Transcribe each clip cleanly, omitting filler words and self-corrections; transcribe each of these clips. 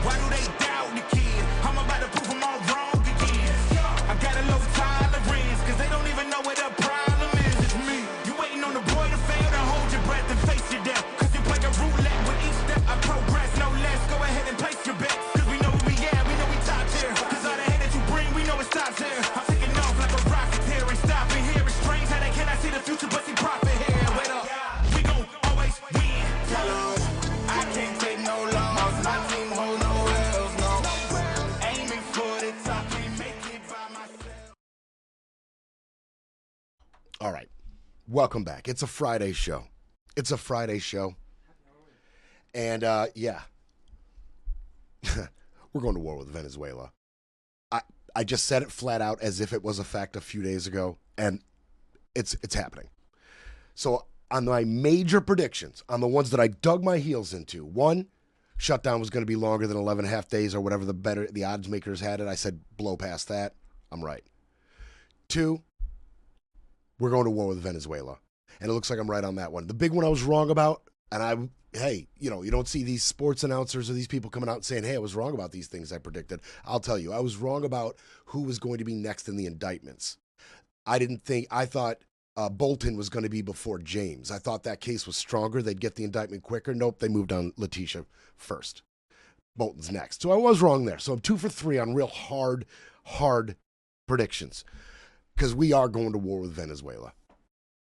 Why do they doubt the kid? I'm about to prove them all wrong again. I got a low tolerance, cause they don't even know what the problem is. It's me. You waiting on the boy to fail, then hold your breath and face your death. Cause you play a roulette with each step I progress, no less. Go ahead and place your bets, cause we know who we are, we know we top tier. Cause all the hate that you bring, we know it stops here. I'm taking off like a rocket here and stopping here. It's strange how they cannot see the future but see profit here. Wait up, we gon' always win. I can't take no loss, my team hold no L's, no. Aiming for the top, can't make it by myself. All right, welcome back. It's a Friday show. It's a Friday show. And, yeah. We're going to war with Venezuela. I just said it flat out as if it was a fact a few days ago, and it's happening. So on my major predictions, on the ones that I dug my heels into, one, shutdown was going to be longer than 11 and a half days or whatever the odds makers had it. I said blow past that. I'm right. Two, we're going to war with Venezuela. And it looks like I'm right on that one. The big one I was wrong about, and hey, you don't see these sports announcers or these people coming out and saying, hey, I was wrong about these things I predicted. I'll tell you, I was wrong about who was going to be next in the indictments. I thought Bolton was going to be before James. I thought that case was stronger. They'd get the indictment quicker. Nope, they moved on Letitia first. Bolton's next. So I was wrong there. So I'm 2 for 3 on real hard predictions because we are going to war with Venezuela.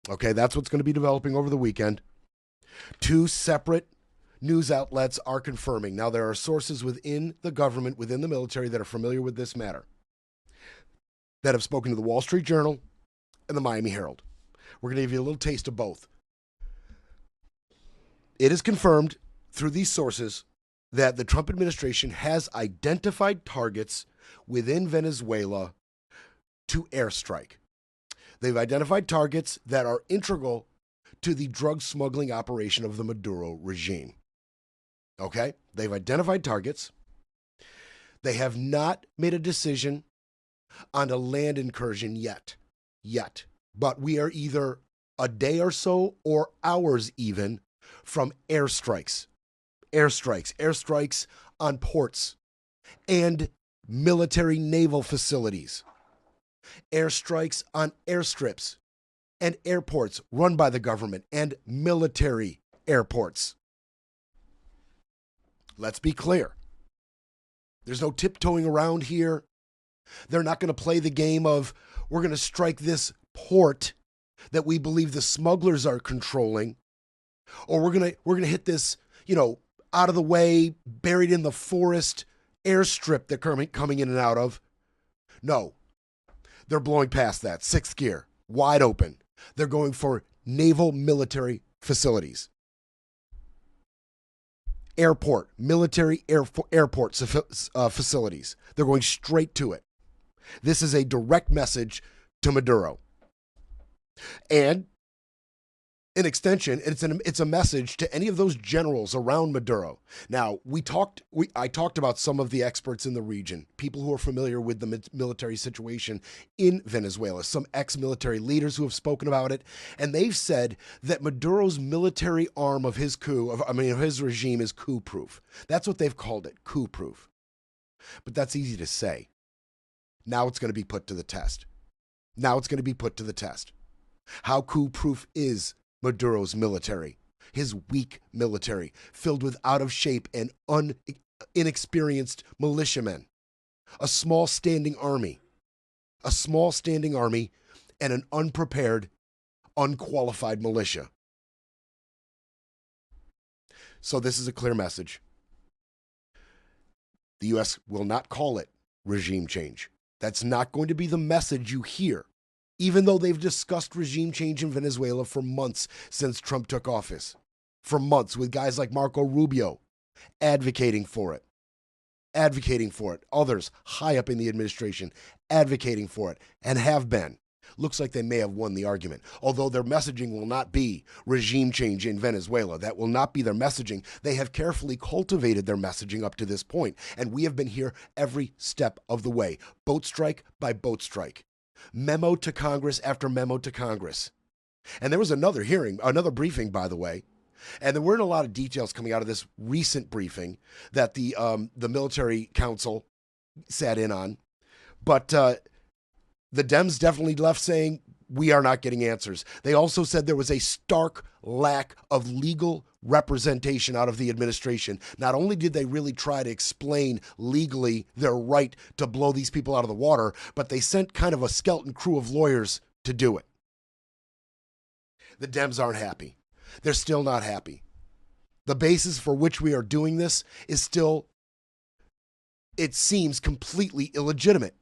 Okay, that's what's going to be developing over the weekend. 2 separate news outlets are confirming. Now, there are sources within the government, within the military, that are familiar with this matter, that have spoken to the Wall Street Journal and the Miami Herald. We're going to give you a little taste of both. It is confirmed through these sources that the Trump administration has identified targets within Venezuela to airstrike. They've identified targets that are integral to the drug smuggling operation of the Maduro regime. Okay? They've identified targets. They have not made a decision on a land incursion yet. But we are either a day or so or hours even from airstrikes on ports and military naval facilities, airstrikes on airstrips and airports run by the government and military airports. Let's be clear. There's no tiptoeing around here. They're not going to play the game of, we're going to strike this port that we believe the smugglers are controlling, or we're going to hit this, out of the way, buried in the forest airstrip that coming in and out of. No. They're blowing past that. 6th gear, wide open. They're going for naval military facilities. Airport, military airport facilities. They're going straight to it. This is a direct message to Maduro. And in extension, it's a message to any of those generals around Maduro. Now, I talked about some of the experts in the region, people who are familiar with the military situation in Venezuela, some ex-military leaders who have spoken about it, and they've said that Maduro's military arm of his his regime is coup-proof. That's what they've called it, coup-proof. But that's easy to say. Now it's going to be put to the test. How coup-proof is Maduro's military, his weak military, filled with out-of-shape and inexperienced militiamen, a small standing army, and an unprepared, unqualified militia. So this is a clear message. The U.S. will not call it regime change. That's not going to be the message you hear, even though they've discussed regime change in Venezuela for months since Trump took office. For months, with guys like Marco Rubio advocating for it. Others high up in the administration advocating for it and have been. Looks like they may have won the argument. Although their messaging will not be regime change in Venezuela. That will not be their messaging. They have carefully cultivated their messaging up to this point. And we have been here every step of the way. Boat strike by boat strike. Memo to Congress after memo to Congress. And there was another briefing, by the way, And there weren't a lot of details coming out of this recent briefing that the military council sat in on. But the Dems definitely left saying, we are not getting answers. They also said there was a stark lack of legal representation out of the administration. Not only did they really try to explain legally their right to blow these people out of the water, but they sent kind of a skeleton crew of lawyers to do it. The Dems aren't happy. They're still not happy. The basis for which we are doing this is still, it seems, completely illegitimate.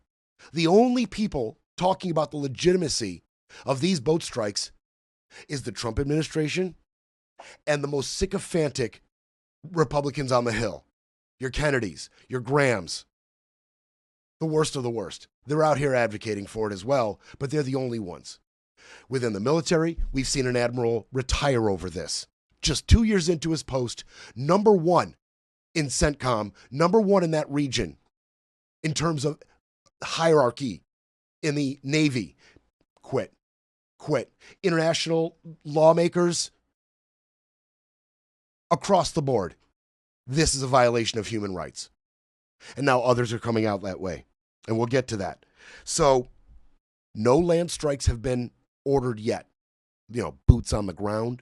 The only people talking about the legitimacy of these boat strikes is the Trump administration and the most sycophantic Republicans on the Hill. Your Kennedys, your Grahams, the worst of the worst. They're out here advocating for it as well, but they're the only ones. Within the military, we've seen an admiral retire over this. Just 2 years into his post, number one in CENTCOM, number one in that region in terms of hierarchy in the Navy, quit. International lawmakers across the board, this is a violation of human rights. And now others are coming out that way. And we'll get to that. So no land strikes have been ordered yet. Boots on the ground.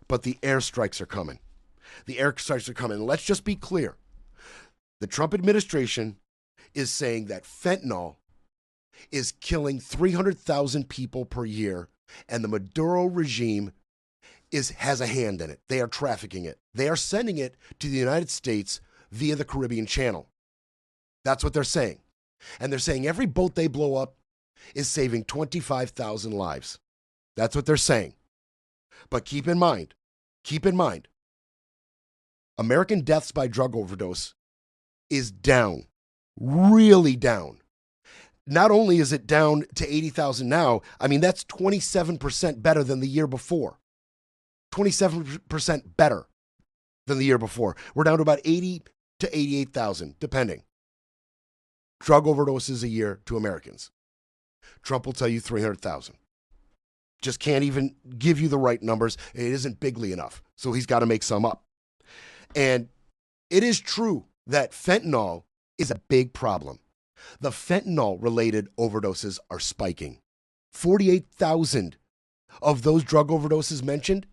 But the airstrikes are coming. The airstrikes are coming. And let's just be clear. The Trump administration is saying that fentanyl is killing 300,000 people per year, and the Maduro regime has a hand in it. They are trafficking it. They are sending it to the United States via the Caribbean Channel. That's what they're saying. And they're saying every boat they blow up is saving 25,000 lives. That's what they're saying. But keep in mind, American deaths by drug overdose is down, really down. Not only is it down to 80,000 now, that's 27% better than the year before. 27% better than the year before. We're down to about 80 to 88,000, depending. Drug overdoses a year to Americans. Trump will tell you 300,000. Just can't even give you the right numbers. It isn't bigly enough, so he's got to make some up. And it is true that fentanyl is a big problem. The fentanyl-related overdoses are spiking. 48,000 of those drug overdoses mentioned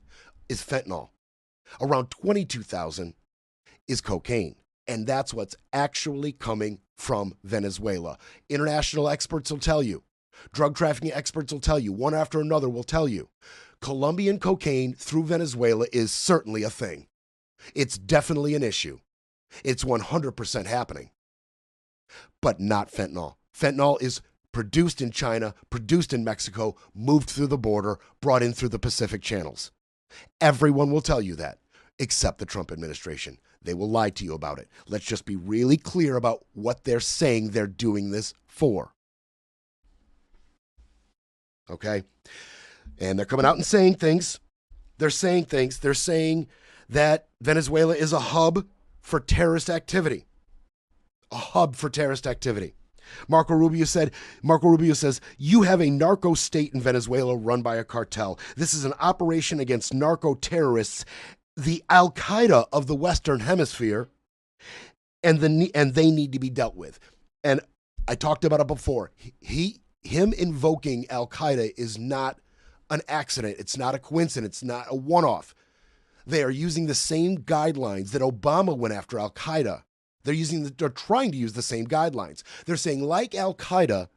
is fentanyl. Around 22,000 is cocaine. And that's what's actually coming from Venezuela. International experts will tell you. Drug trafficking experts will tell you. One after another will tell you. Colombian cocaine through Venezuela is certainly a thing. It's definitely an issue. It's 100% happening. But not fentanyl. Fentanyl is produced in China, produced in Mexico, moved through the border, brought in through the Pacific channels. Everyone will tell you that, except the Trump administration. They will lie to you about it. Let's just be really clear about what they're saying they're doing this for. Okay? And they're coming out and saying things. They're saying that Venezuela is a hub for terrorist activity. A hub for terrorist activity. Marco Rubio says, you have a narco state in Venezuela run by a cartel. This is an operation against narco terrorists, the Al-Qaeda of the Western Hemisphere, and they need to be dealt with. And I talked about it before. Him invoking Al-Qaeda is not an accident. It's not a coincidence. It's not a one-off. They are using the same guidelines that Obama went after Al-Qaeda. They're trying to use the same guidelines. They're saying, like Al-Qaeda,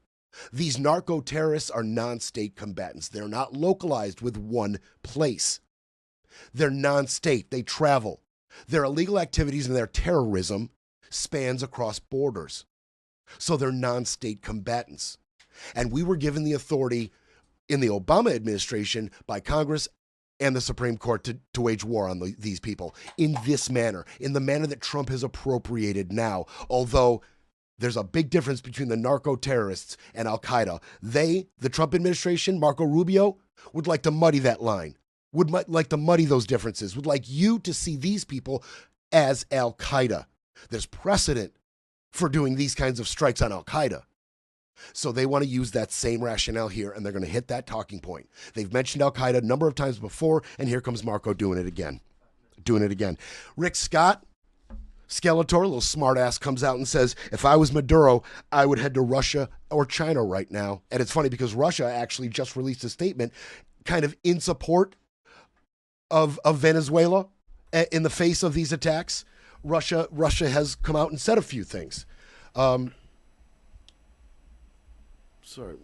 these narco-terrorists are non-state combatants. They're not localized with one place. They're non-state. They travel. Their illegal activities and their terrorism spans across borders. So they're non-state combatants. And we were given the authority in the Obama administration by Congress and the Supreme Court to wage war on these people in this manner, in the manner that Trump has appropriated now. Although there's a big difference between the narco-terrorists and Al-Qaeda. The Trump administration, Marco Rubio, would like to muddy that line, would like to muddy those differences, would like you to see these people as Al-Qaeda. There's precedent for doing these kinds of strikes on Al-Qaeda. So they want to use that same rationale here, and they're going to hit that talking point. They've mentioned Al-Qaeda a number of times before, and here comes Marco doing it again. Doing it again. Rick Scott, Skeletor, a little smartass, comes out and says, if I was Maduro, I would head to Russia or China right now. And it's funny because Russia actually just released a statement kind of in support of Venezuela in the face of these attacks. Russia has come out and said a few things. Sorry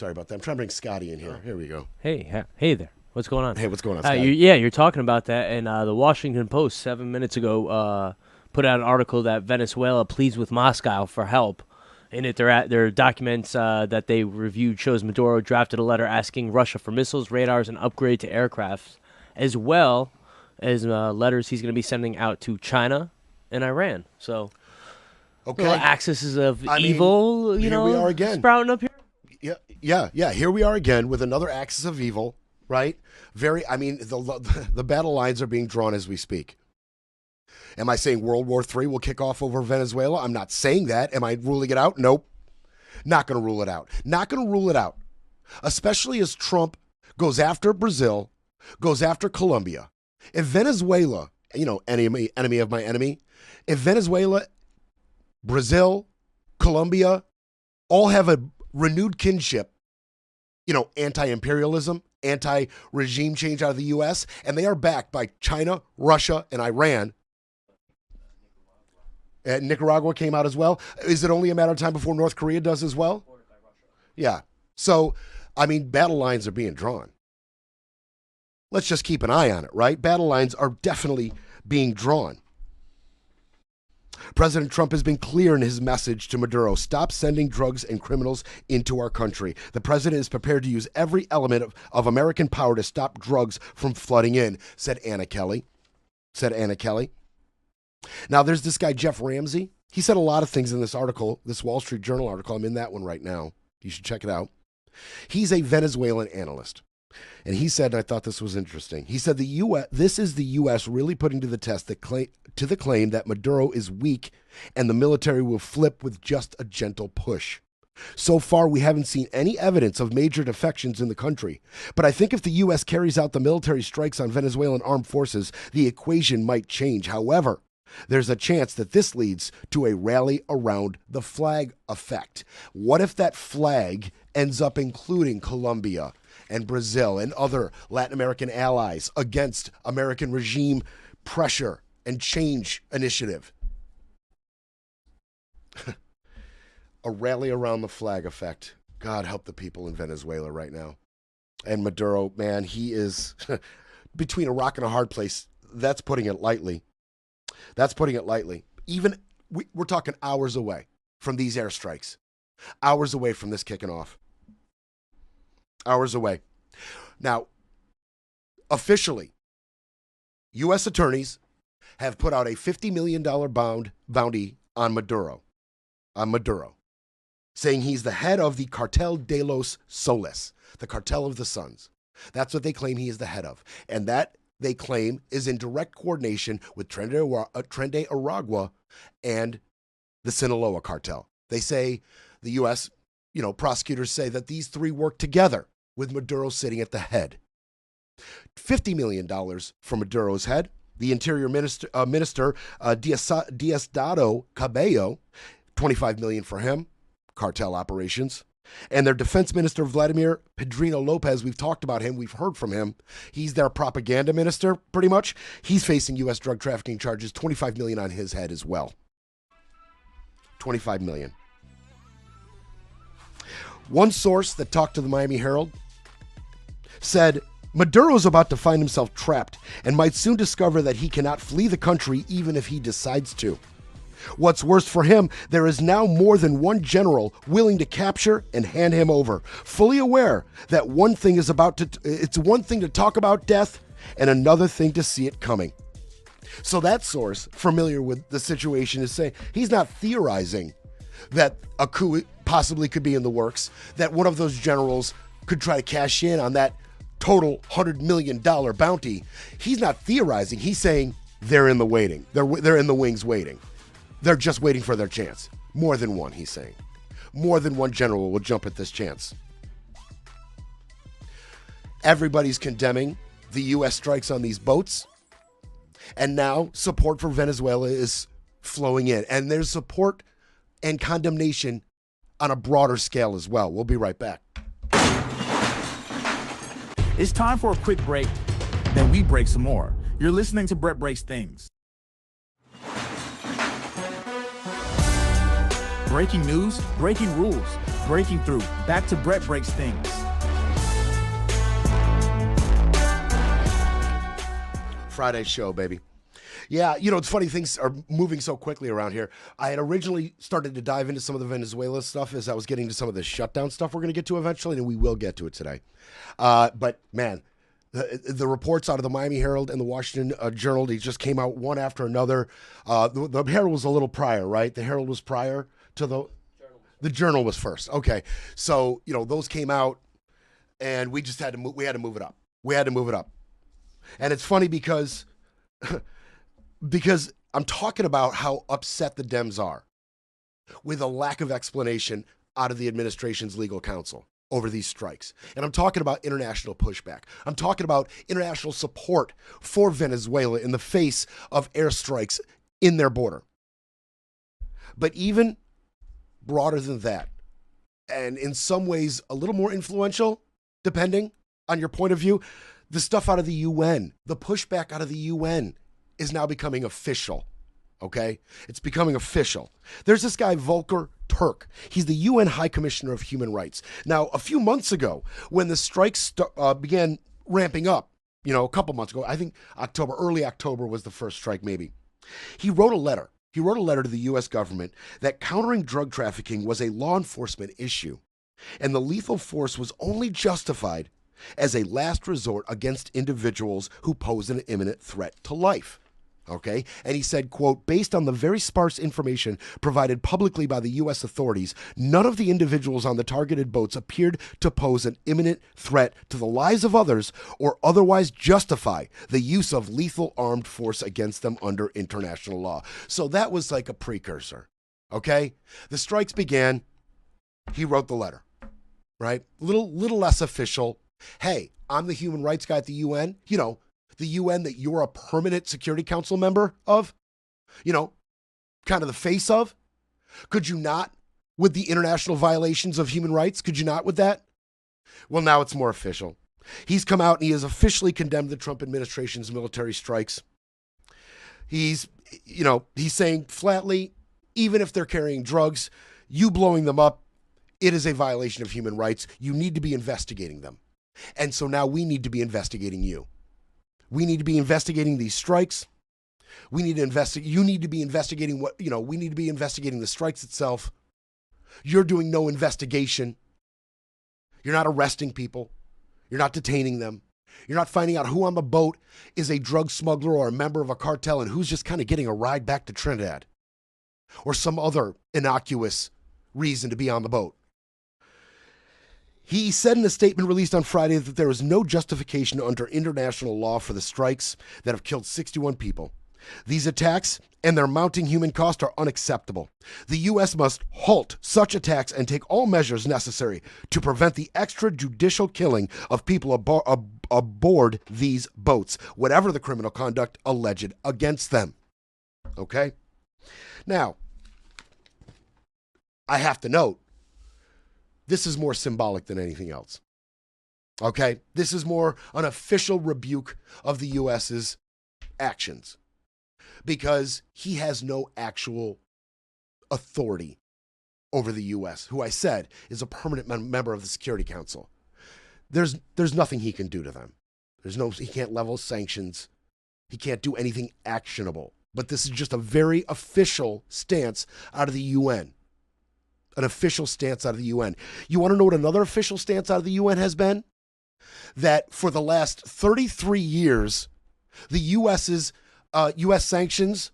about that. I'm trying to bring Scotty in here. Here we go. Hey there. What's going on? Hey, what's going on, Scotty? You're talking about that, and the Washington Post 7 minutes ago put out an article that Venezuela pleads with Moscow for help. In it, their documents that they reviewed shows Maduro drafted a letter asking Russia for missiles, radars, and upgrade to aircrafts, as well as letters he's going to be sending out to China and Iran. So, little axis of evil, here we are again. Sprouting up here. Yeah. Here we are again with another axis of evil, right? The battle lines are being drawn as we speak. Am I saying World War III will kick off over Venezuela? I'm not saying that. Am I ruling it out? Nope. Not going to rule it out. Not going to rule it out. Especially as Trump goes after Brazil, goes after Colombia. If Venezuela, enemy of my enemy, if Venezuela, Brazil, Colombia all have a renewed kinship, anti-imperialism, anti-regime change out of the U.S., and they are backed by China, Russia, and Iran. Nicaragua came out as well. Is it only a matter of time before North Korea does as well? Yeah. So, battle lines are being drawn. Let's just keep an eye on it, right? Battle lines are definitely being drawn. President Trump has been clear in his message to Maduro: stop sending drugs and criminals into our country. The president is prepared to use every element of American power to stop drugs from flooding in, said Anna Kelly. Now, there's this guy, Jeff Ramsey. He said a lot of things in this article, this Wall Street Journal article. I'm in that one right now. You should check it out. He's a Venezuelan analyst. And he said, and I thought this was interesting, he said this is the U.S. really putting to the test the claim that Maduro is weak and the military will flip with just a gentle push. So far, we haven't seen any evidence of major defections in the country. But I think if the U.S. carries out the military strikes on Venezuelan armed forces, the equation might change. However, there's a chance that this leads to a rally around the flag effect. What if that flag ends up including Colombia and Brazil and other Latin American allies against American regime pressure and change initiative? A rally around the flag effect. God help the people in Venezuela right now. And Maduro, man, he is between a rock and a hard place. That's putting it lightly. Even we're talking hours away from these airstrikes. Hours away from this kicking off. Hours away. Now, officially, U.S. attorneys have put out a $50 million bounty on Maduro, saying he's the head of the Cartel de los Soles, the Cartel of the Suns. That's what they claim he is the head of. And that, they claim, is in direct coordination with Tren Aragua and the Sinaloa cartel. They say, the U.S., prosecutors say that these three work together with Maduro sitting at the head. $50 million for Maduro's head. The Interior Minister Diosdado Cabello, $25 million for him, cartel operations. And their defense minister, Vladimir Pedrino Lopez, we've talked about him. We've heard from him. He's their propaganda minister, pretty much. He's facing U.S. drug trafficking charges, $25 million on his head as well. $25 million. One source that talked to the Miami Herald said Maduro's about to find himself trapped and might soon discover that he cannot flee the country even if he decides to. What's worse for him, there is now more than one general willing to capture and hand him over, fully aware that it's one thing to talk about death and another thing to see it coming. So that source, familiar with the situation, is saying he's not theorizing that a coup possibly could be in the works, that one of those generals could try to cash in on that total $100 million bounty. He's not theorizing. He's saying they're in the waiting. They're in the wings waiting. They're just waiting for their chance. More than one, he's saying. More than one general will jump at this chance. Everybody's condemning the U.S. strikes on these boats. And now support for Venezuela is flowing in. And there's support and condemnation on a broader scale as well. We'll be right back. It's time for a quick break, then we break some more. You're listening to Brett Breaks Things. Breaking news, breaking rules, breaking through. Back to Brett Breaks Things. Friday show, baby. Yeah, you know, it's funny, things are moving so quickly around here. I had originally started to dive into some of the Venezuela stuff as I was getting to some of the shutdown stuff we're going to get to eventually, and we will get to it today. But, man, the reports out of the Miami Herald and the Washington Journal, they just came out one after another. The Herald was a little prior, right? The Herald was prior to the Journal was first. Okay, so, you know, those came out, and we just had to move it up. We had to move it up. And it's funny because I'm talking about how upset the Dems are with a lack of explanation out of the administration's legal counsel over these strikes. And I'm talking about international pushback. I'm talking about international support for Venezuela in the face of airstrikes in their border. But even broader than that, and in some ways a little more influential, depending on your point of view, the stuff out of the UN, the pushback out of the UN is now becoming official, okay? It's becoming official. There's this guy, Volker Turk. He's the UN High Commissioner of Human Rights. Now, a few months ago, when the strikes began ramping up, you know, a couple months ago, I think early October was the first strike maybe, he wrote a letter. He wrote a letter to the U.S. government that countering drug trafficking was a law enforcement issue, and the lethal force was only justified as a last resort against individuals who pose an imminent threat to life. Okay? And he said, quote, based on the very sparse information provided publicly by the U.S. authorities, none of the individuals on the targeted boats appeared to pose an imminent threat to the lives of others or otherwise justify the use of lethal armed force against them under international law. So that was like a precursor. Okay? The strikes began. He wrote the letter, right? Little less official. Hey, I'm the human rights guy at the UN. You know, the UN that you're a permanent Security Council member of, you know, kind of the face of. Could you not with the international violations of human rights? Could you not with that? Well, now it's more official. He's come out and he has officially condemned the Trump administration's military strikes. He's saying flatly, even if they're carrying drugs, you blowing them up, it is a violation of human rights. You need to be investigating them. And so now we need to be investigating you. We need to be investigating these strikes. We need to investigate. You need to be investigating we need to be investigating the strikes itself. You're doing no investigation. You're not arresting people. You're not detaining them. You're not finding out who on the boat is a drug smuggler or a member of a cartel and who's just kind of getting a ride back to Trinidad or some other innocuous reason to be on the boat. He said in a statement released on Friday that there is no justification under international law for the strikes that have killed 61 people. These attacks and their mounting human cost are unacceptable. The U.S. must halt such attacks and take all measures necessary to prevent the extrajudicial killing of people aboard these boats, whatever the criminal conduct alleged against them. Okay? Now, I have to note, this is more symbolic than anything else. Okay? This is more an official rebuke of the U.S.'s actions because he has no actual authority over the U.S., who I said is a permanent member of the Security Council. There's nothing he can do to them. He can't level sanctions. He can't do anything actionable. But this is just a very official stance out of the UN. An official stance out of the UN. You want to know what another official stance out of the UN has been? That for the last 33 years, the U.S.'s U.S. sanctions,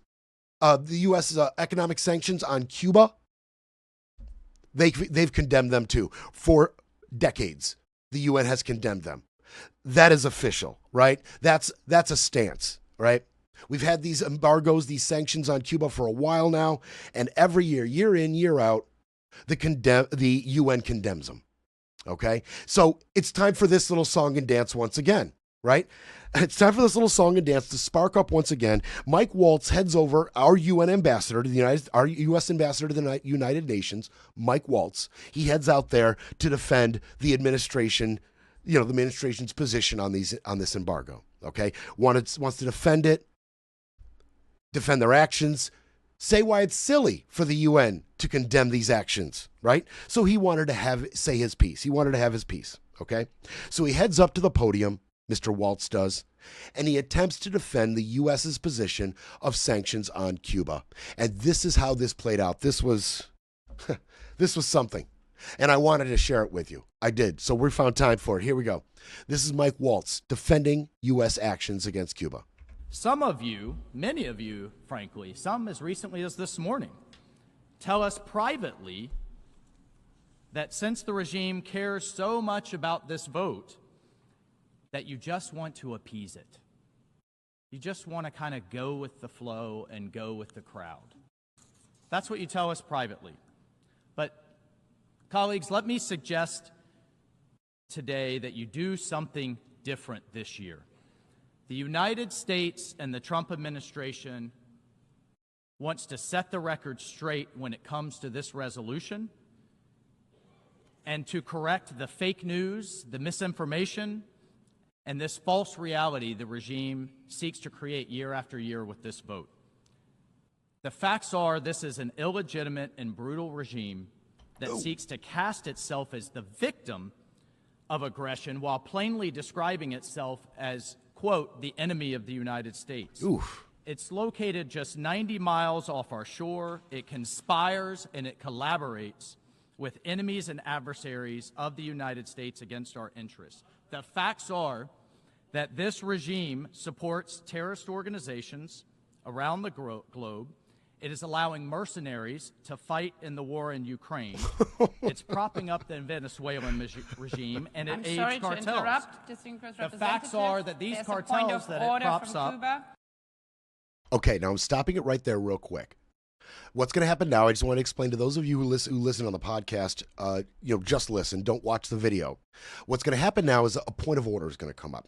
the U.S. Economic sanctions on Cuba, they've condemned them too. For decades, the UN has condemned them. That is official, right? That's a stance, right? We've had these embargoes, these sanctions on Cuba for a while now, and every year, year in, year out, the UN condemns them. Okay? So it's time for this little song and dance once again, right? It's time for this little song and dance to spark up once again. Mike Waltz heads over, our UN ambassador to our U.S. ambassador to the United Nations, Mike Waltz. He heads out there to defend the administration, the administration's position on this embargo. Okay, wants to defend it, defend their actions, say why it's silly for the UN to condemn these actions, right? So he wanted to say his piece. He wanted to have his piece. Okay, so he heads up to the podium. Mr. Waltz does, and he attempts to defend the U.S.'s position of sanctions on Cuba. And this is how this played out. This was something, and I wanted to share it with you. I did, so we found time for it. Here we go. This is Mike Waltz defending U.S. actions against Cuba. Some of you, many of you, frankly, some as recently as this morning, tell us privately that since the regime cares so much about this vote, that you just want to appease it. You just want to kind of go with the flow and go with the crowd. That's what you tell us privately. But, colleagues, let me suggest today that you do something different this year. The United States and the Trump administration wants to set the record straight when it comes to this resolution and to correct the fake news, the misinformation, and this false reality the regime seeks to create year after year with this vote. The facts are this is an illegitimate and brutal regime that seeks to cast itself as the victim of aggression while plainly describing itself as, quote, the enemy of the United States. Oof. It's located just 90 miles off our shore. It conspires and it collaborates with enemies and adversaries of the United States against our interests. The facts are that this regime supports terrorist organizations around the globe. It is allowing mercenaries to fight in the war in Ukraine. It's propping up the Venezuelan regime, and it aids cartels. The facts are that these cartels that it props up... Okay, now I'm stopping it right there real quick. What's going to happen now, I just want to explain to those of you who listen on the podcast, just listen, don't watch the video. What's going to happen now is a point of order is going to come up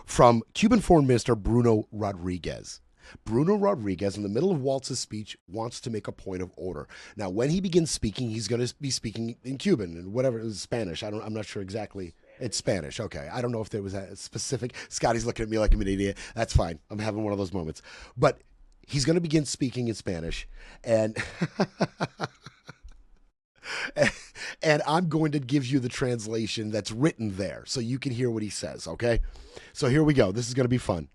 from Cuban Foreign Minister Bruno Rodriguez. Bruno Rodriguez, in the middle of Waltz's speech, wants to make a point of order. Now, when he begins speaking, he's going to be speaking in Cuban and whatever, it was Spanish. I'm not sure exactly. It's Spanish. Okay. I don't know if there was a specific. Scotty's looking at me like I'm an idiot. That's fine. I'm having one of those moments. But he's going to begin speaking in Spanish, and and I'm going to give you the translation that's written there so you can hear what he says, okay? So here we go. This is going to be fun.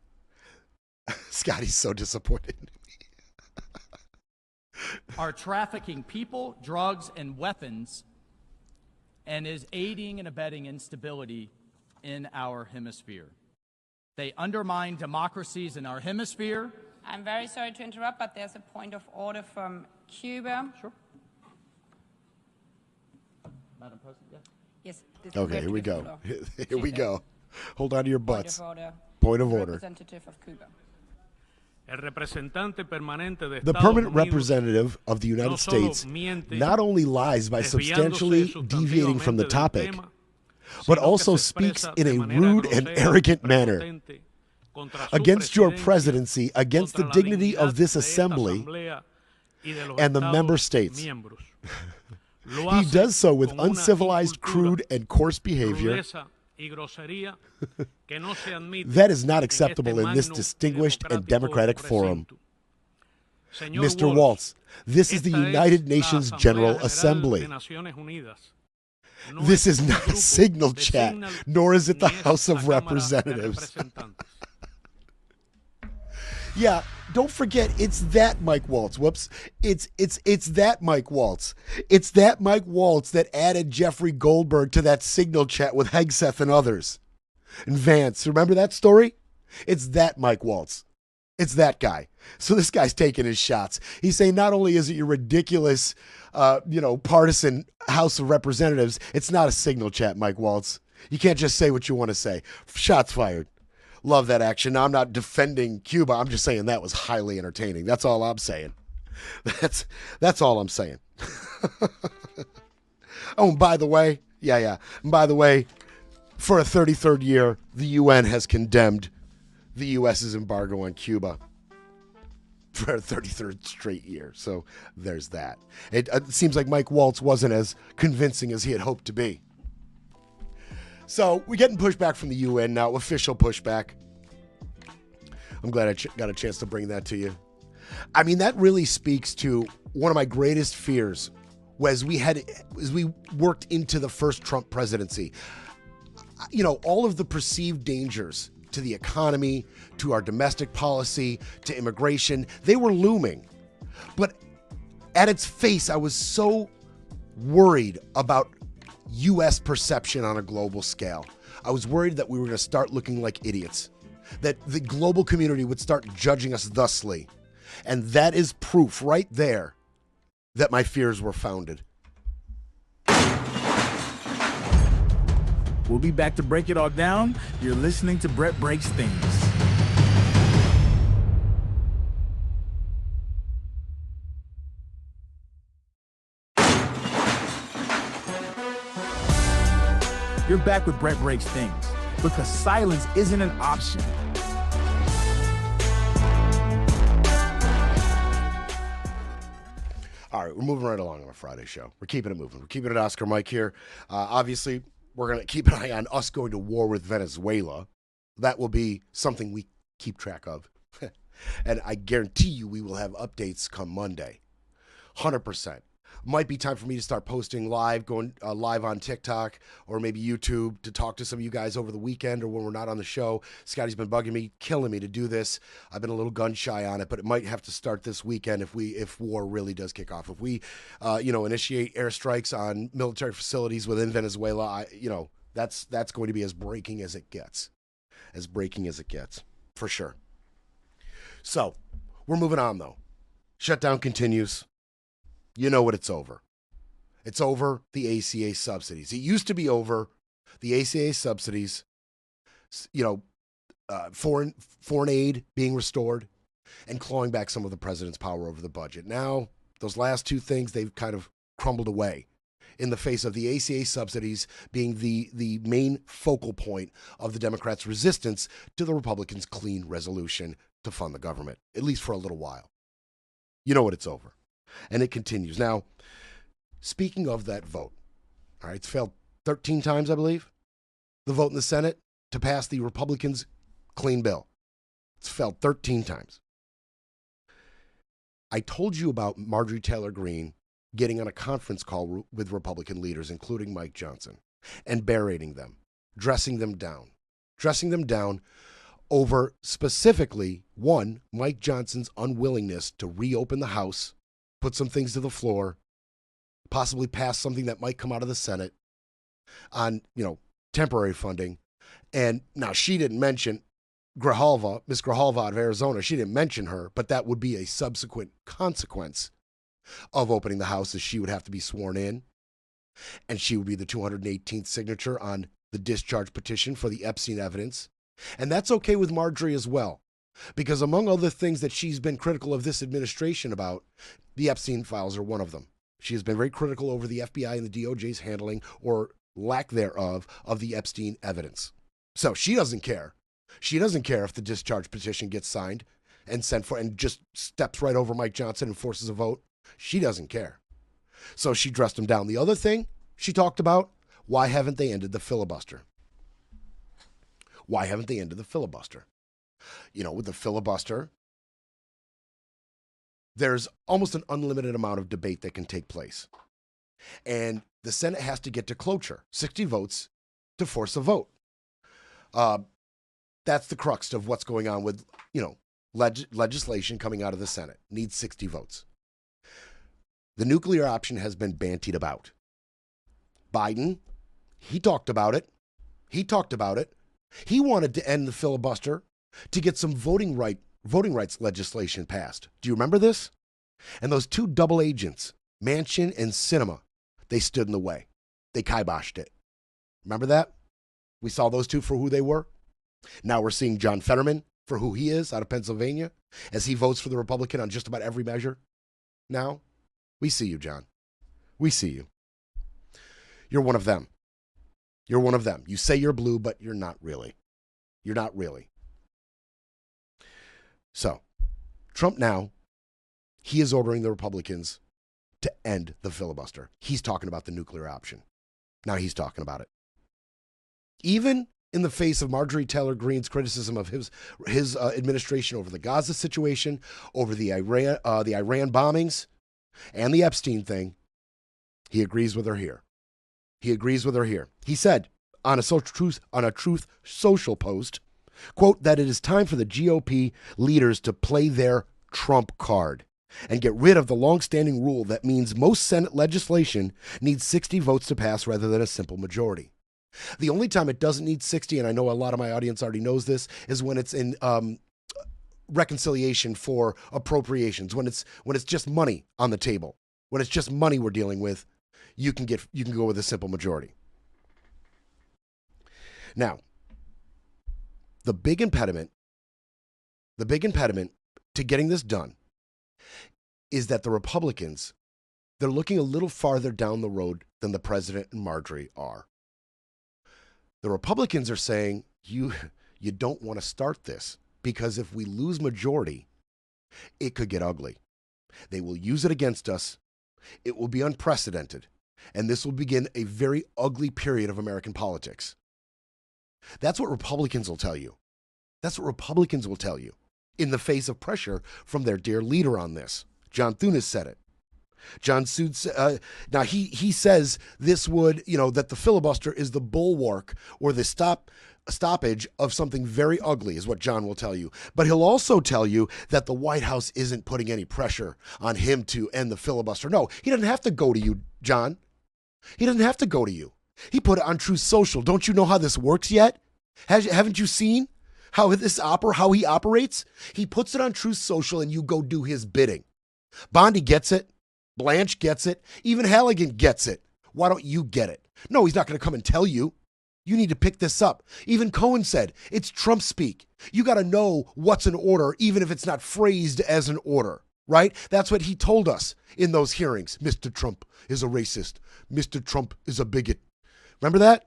Scotty's so disappointed in me. Are trafficking people, drugs, and weapons, and is aiding and abetting instability in our hemisphere. They undermine democracies in our hemisphere. I'm very sorry to interrupt, but there's a point of order from Cuba. Sure. Madam President, yes. Yes. Okay, here we go. Here we go. Hold on to your butts. Point of order. Representative of Cuba. The permanent representative of the United States not only lies by substantially deviating from the topic, but also speaks in a rude and arrogant manner against your presidency, against the dignity of this assembly and the member states. He does so with uncivilized, crude, and coarse behavior that is not acceptable in this distinguished and democratic forum. Mr. Waltz, this is the United Nations General Assembly. This is not a signal chat, nor is it the House of Representatives. Yeah, don't forget, it's that Mike Waltz. Whoops. It's that Mike Waltz. It's that Mike Waltz that added Jeffrey Goldberg to that signal chat with Hegseth and others. And Vance, remember that story? It's that Mike Waltz. It's that guy. So this guy's taking his shots. He's saying not only is it your ridiculous, partisan House of Representatives, it's not a signal chat, Mike Waltz. You can't just say what you want to say. Shots fired. Love that action. Now, I'm not defending Cuba. I'm just saying that was highly entertaining. That's all I'm saying. That's all I'm saying. Oh, and by the way, And by the way, For a 33rd year, the UN has condemned the U.S.'s embargo on Cuba for a 33rd straight year. So there's that. It seems like Mike Waltz wasn't as convincing as he had hoped to be. So we're getting pushback from the UN now, official pushback. I'm glad I got a chance to bring that to you. I mean, that really speaks to one of my greatest fears as we worked into the first Trump presidency. You know, all of the perceived dangers to the economy, to our domestic policy, to immigration, they were looming. But at its face, I was so worried about U.S. perception on a global scale. I was worried that we were going to start looking like idiots, that the global community would start judging us thusly. And that is proof right there that my fears were founded. We'll be back to break it all down. You're listening to Brett Breaks Things. You're back with Brett Breaks Things, because silence isn't an option. All right, we're moving right along on a Friday show. We're keeping it moving. We're keeping it Oscar Mike here. Obviously, we're going to keep an eye on us going to war with Venezuela. That will be something we keep track of. And I guarantee you we will have updates come Monday. 100%. Might be time for me to start posting live, going live on TikTok or maybe YouTube to talk to some of you guys over the weekend or when we're not on the show. Scotty's been bugging me, killing me to do this. I've been a little gun shy on it, but it might have to start this weekend if war really does kick off. If we, initiate airstrikes on military facilities within Venezuela, that's going to be as breaking as it gets. As breaking as it gets, for sure. So, we're moving on, though. Shutdown continues. You know what it's over. It's over the ACA subsidies. It used to be over the ACA subsidies, foreign aid being restored and clawing back some of the president's power over the budget. Now, those last two things, they've kind of crumbled away in the face of the ACA subsidies being the main focal point of the Democrats' resistance to the Republicans' clean resolution to fund the government, at least for a little while. You know what it's over. And it continues. Now, speaking of that vote, all right, it's failed 13 times, I believe, the vote in the Senate to pass the Republicans' clean bill. It's failed 13 times. I told you about Marjorie Taylor Greene getting on a conference call with Republican leaders, including Mike Johnson, and berating them, dressing them down over specifically, one, Mike Johnson's unwillingness to reopen the House, put some things to the floor, possibly pass something that might come out of the Senate on, temporary funding. And now she didn't mention Grijalva, Miss Grijalva out of Arizona. She didn't mention her, but that would be a subsequent consequence of opening the House, as she would have to be sworn in. And she would be the 218th signature on the discharge petition for the Epstein evidence. And that's okay with Marjorie as well, because among other things that she's been critical of this administration about, the Epstein files are one of them. She has been very critical over the FBI and the DOJ's handling, or lack thereof, of the Epstein evidence. So she doesn't care. She doesn't care if the discharge petition gets signed and sent for, and just steps right over Mike Johnson and forces a vote. She doesn't care. So she dressed him down. The other thing she talked about, why haven't they ended the filibuster? Why haven't they ended the filibuster? With the filibuster, there's almost an unlimited amount of debate that can take place. And the Senate has to get to cloture, 60 votes to force a vote. That's the crux of what's going on with, legislation coming out of the Senate. Needs 60 votes. The nuclear option has been bantied about. Biden, he talked about it. He wanted to end the filibuster to get some voting rights legislation passed. Do you remember this? And those two double agents, Manchin and Sinema, they stood in the way. They kiboshed it. Remember that? We saw those two for who they were. Now we're seeing John Fetterman for who he is out of Pennsylvania, as he votes for the Republican on just about every measure. Now, we see you, John. We see you. You're one of them. You're one of them. You say you're blue, but you're not really. You're not really. So, Trump now, he is ordering the Republicans to end the filibuster. He's talking about the nuclear option. Now he's talking about it. Even in the face of Marjorie Taylor Greene's criticism of his administration over the Gaza situation, over the Iran bombings, and the Epstein thing, he agrees with her here. He agrees with her here. He said on a Truth Social post, quote, that it is time for the GOP leaders to play their Trump card and get rid of the long-standing rule that means most Senate legislation needs 60 votes to pass rather than a simple majority. The only time it doesn't need 60, and I know a lot of my audience already knows this, is when it's in reconciliation for appropriations, when it's just money on the table, when it's just money we're dealing with, you can go with a simple majority. Now, the big impediment to getting this done is that the Republicans, they're looking a little farther down the road than the president and Marjorie are. The Republicans are saying, you don't want to start this because if we lose majority, it could get ugly. They will use it against us. It will be unprecedented. And this will begin a very ugly period of American politics. That's what Republicans will tell you. That's what Republicans will tell you in the face of pressure from their dear leader on this. John Thune has said it. John Thune, now he says this would, that the filibuster is the bulwark or the stoppage of something very ugly is what John will tell you. But he'll also tell you that the White House isn't putting any pressure on him to end the filibuster. No, he doesn't have to go to you, John. He doesn't have to go to you. He put it on Truth Social. Don't you know how this works yet? Haven't you seen how he operates? He puts it on Truth Social and you go do his bidding. Bondi gets it. Blanche gets it. Even Halligan gets it. Why don't you get it? No, he's not going to come and tell you. You need to pick this up. Even Cohen said, it's Trump speak. You got to know what's an order, even if it's not phrased as an order, right? That's what he told us in those hearings. Mr. Trump is a racist. Mr. Trump is a bigot. Remember that?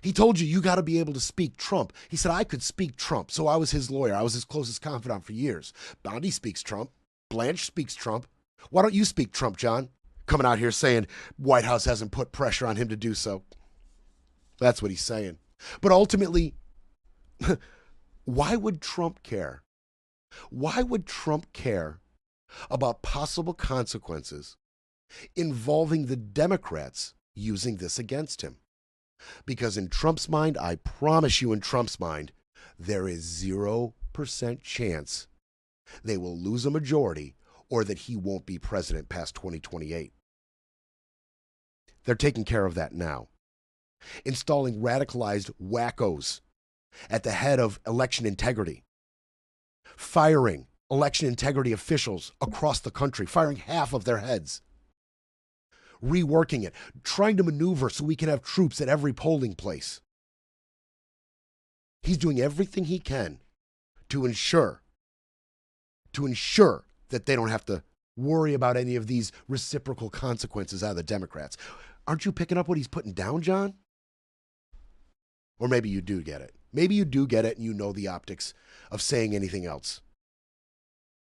He told you got to be able to speak Trump. He said, I could speak Trump. So I was his lawyer. I was his closest confidant for years. Bondi speaks Trump. Blanche speaks Trump. Why don't you speak Trump, John? Coming out here saying White House hasn't put pressure on him to do so. That's what he's saying. But ultimately, why would Trump care? Why would Trump care about possible consequences involving the Democrats using this against him? Because in Trump's mind, I promise you in Trump's mind, there is 0% chance they will lose a majority or that he won't be president past 2028. They're taking care of that now. Installing radicalized wackos at the head of election integrity. Firing election integrity officials across the country, firing half of their heads. Reworking it, trying to maneuver so we can have troops at every polling place. He's doing everything he can to ensure that they don't have to worry about any of these reciprocal consequences out of the Democrats. Aren't you picking up what he's putting down, John? Or maybe you do get it. Maybe you do get it and you know the optics of saying anything else.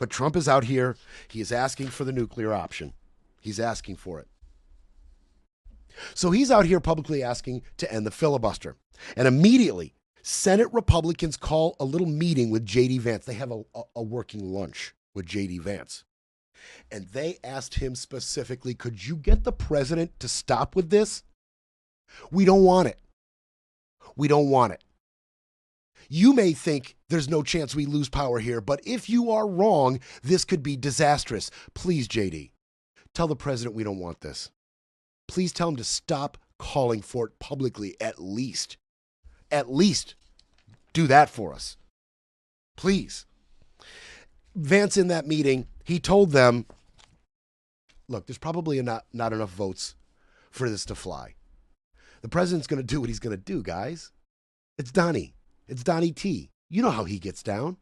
But Trump is out here. He is asking for the nuclear option. He's asking for it. So he's out here publicly asking to end the filibuster. And immediately, Senate Republicans call a little meeting with J.D. Vance. They have a working lunch with J.D. Vance. And they asked him specifically, could you get the president to stop with this? We don't want it. We don't want it. You may think there's no chance we lose power here, but if you are wrong, this could be disastrous. Please, J.D., tell the president we don't want this. Please tell him to stop calling for it publicly, at least. At least do that for us. Please. Vance, in that meeting, he told them, look, there's probably not enough votes for this to fly. The president's going to do what he's going to do, guys. It's Donnie. It's Donnie T. You know how he gets down.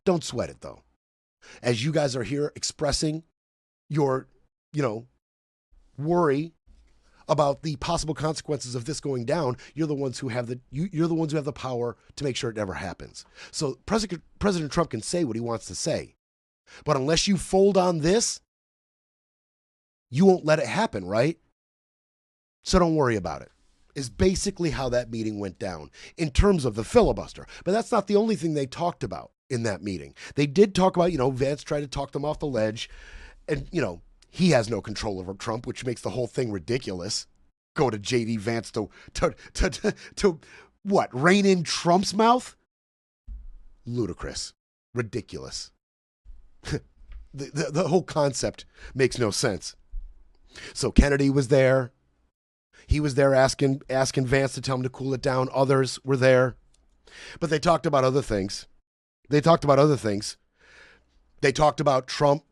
Don't sweat it, though. As you guys are here expressing your, worry about the possible consequences of this going down, you're the ones who have the power to make sure it never happens. So President Trump can say what he wants to say, but unless you fold on this, you won't let it happen, right? So don't worry about it. Is basically how that meeting went down in terms of the filibuster. But that's not the only thing they talked about in that meeting. They did talk about, Vance tried to talk them off the ledge, and, he has no control over Trump, which makes the whole thing ridiculous. Go to J.D. Vance to what, rein in Trump's mouth? Ludicrous. Ridiculous. The whole concept makes no sense. So Kennedy was there. He was there asking Vance to tell him to cool it down. Others were there. But they talked about other things. They talked about Trump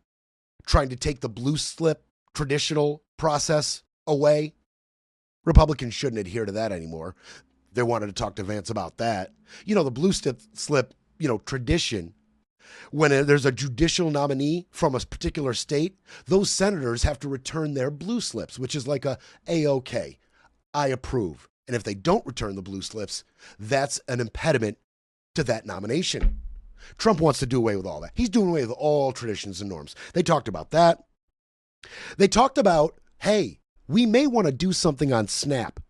trying to take the blue slip traditional process away. Republicans shouldn't adhere to that anymore. They wanted to talk to Vance about that. The blue slip, tradition, when there's a judicial nominee from a particular state, those senators have to return their blue slips, which is like A-OK. I approve. And if they don't return the blue slips, that's an impediment to that nomination. Trump wants to do away with all that. He's doing away with all traditions and norms. They talked about that. They talked about, hey, we may want to do something on SNAP.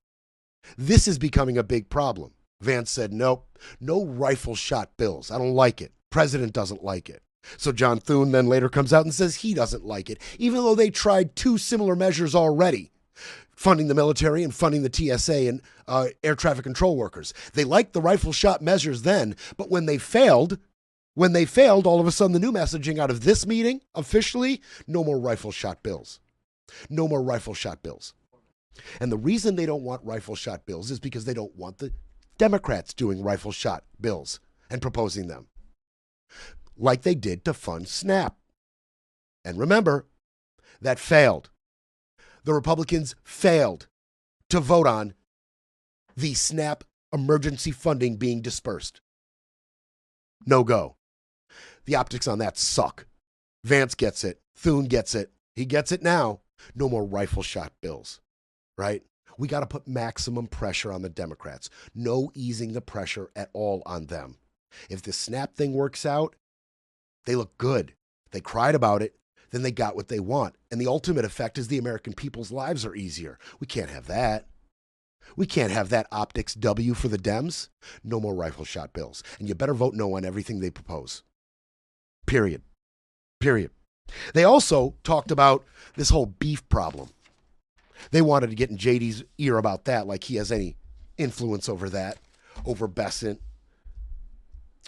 This is becoming a big problem. Vance said, nope, no rifle shot bills. I don't like it. President doesn't like it. So John Thune then later comes out and says he doesn't like it, even though they tried two similar measures already, funding the military and funding the TSA and air traffic control workers. They liked the rifle shot measures then, but when they failed, all of a sudden the new messaging out of this meeting, officially, no more rifle shot bills. No more rifle shot bills. And the reason they don't want rifle shot bills is because they don't want the Democrats doing rifle shot bills and proposing them, like they did to fund SNAP. And remember, that failed. The Republicans failed to vote on the SNAP emergency funding being dispersed. No go. The optics on that suck. Vance gets it. Thune gets it. He gets it now. No more rifle shot bills, right? We got to put maximum pressure on the Democrats. No easing the pressure at all on them. If the SNAP thing works out, they look good. They cried about it. Then they got what they want. And the ultimate effect is the American people's lives are easier. We can't have that. We can't have that optics W for the Dems. No more rifle shot bills. And you better vote no on everything they propose. Period. They also talked about this whole beef problem. They wanted to get in JD's ear about that, like he has any influence over that, over Bessent,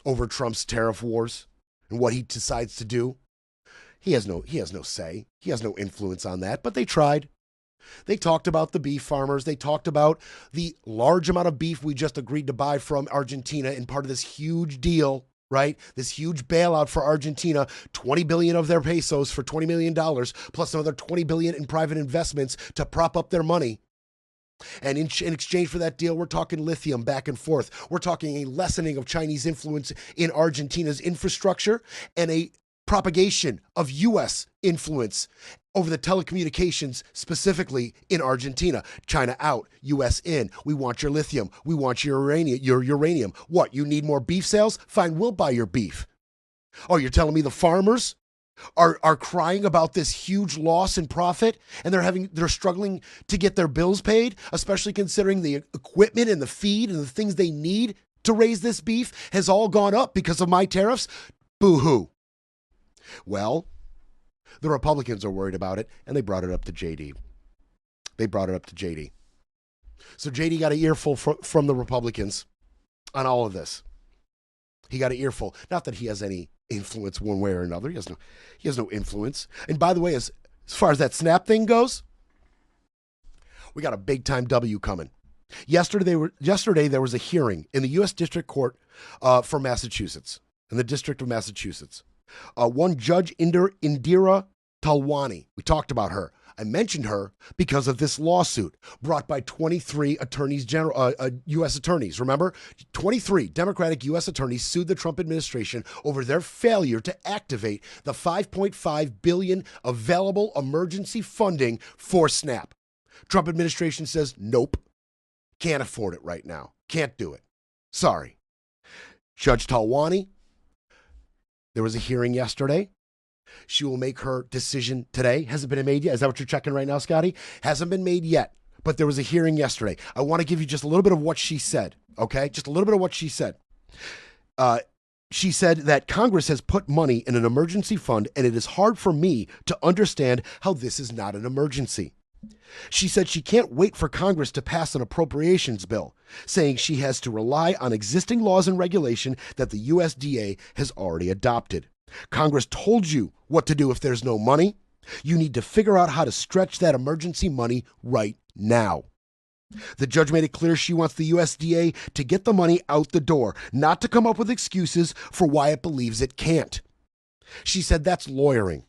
over Trump's tariff wars and what he decides to do. He has no say. He has no influence on that, but they tried. They talked about the beef farmers. They talked about the large amount of beef we just agreed to buy from Argentina in part of this huge deal, right? This huge bailout for Argentina, 20 billion of their pesos for $20 million, plus another 20 billion in private investments to prop up their money. And in exchange for that deal, we're talking lithium back and forth. We're talking a lessening of Chinese influence in Argentina's infrastructure and a propagation of U.S. influence over the telecommunications, specifically in Argentina. China out, U.S. in. We want your lithium. We want your uranium. What, you need more beef sales? Fine, we'll buy your beef. Oh, you're telling me the farmers are crying about this huge loss in profit and they're struggling to get their bills paid, especially considering the equipment and the feed and the things they need to raise this beef has all gone up because of my tariffs? Boo-hoo. Well, the Republicans are worried about it, and they brought it up to JD. So JD got an earful from the Republicans on all of this. He got an earful. Not that he has any influence one way or another. He has no influence. And by the way, as far as that SNAP thing goes, we got a big-time W coming. Yesterday there was a hearing in the U.S. District Court for Massachusetts, in the District of Massachusetts. One Judge Indira Talwani, we talked about her. I mentioned her because of this lawsuit brought by 23 attorneys general, U.S. attorneys. Remember, 23 Democratic U.S. attorneys sued the Trump administration over their failure to activate the $5.5 billion available emergency funding for SNAP. Trump administration says, nope, can't afford it right now. Can't do it. Sorry. Judge Talwani, there was a hearing yesterday. She will make her decision today. Hasn't been made yet. Is that what you're checking right now, Scotty? Hasn't been made yet, but there was a hearing yesterday. I want to give you just a little bit of what she said, okay? Just a little bit of what she said. She said that Congress has put money in an emergency fund, and it is hard for me to understand how this is not an emergency. She said she can't wait for Congress to pass an appropriations bill, saying she has to rely on existing laws and regulation that the USDA has already adopted. Congress told you what to do if there's no money. You need to figure out how to stretch that emergency money right now. The judge made it clear she wants the USDA to get the money out the door, not to come up with excuses for why it believes it can't. She said that's lawyering.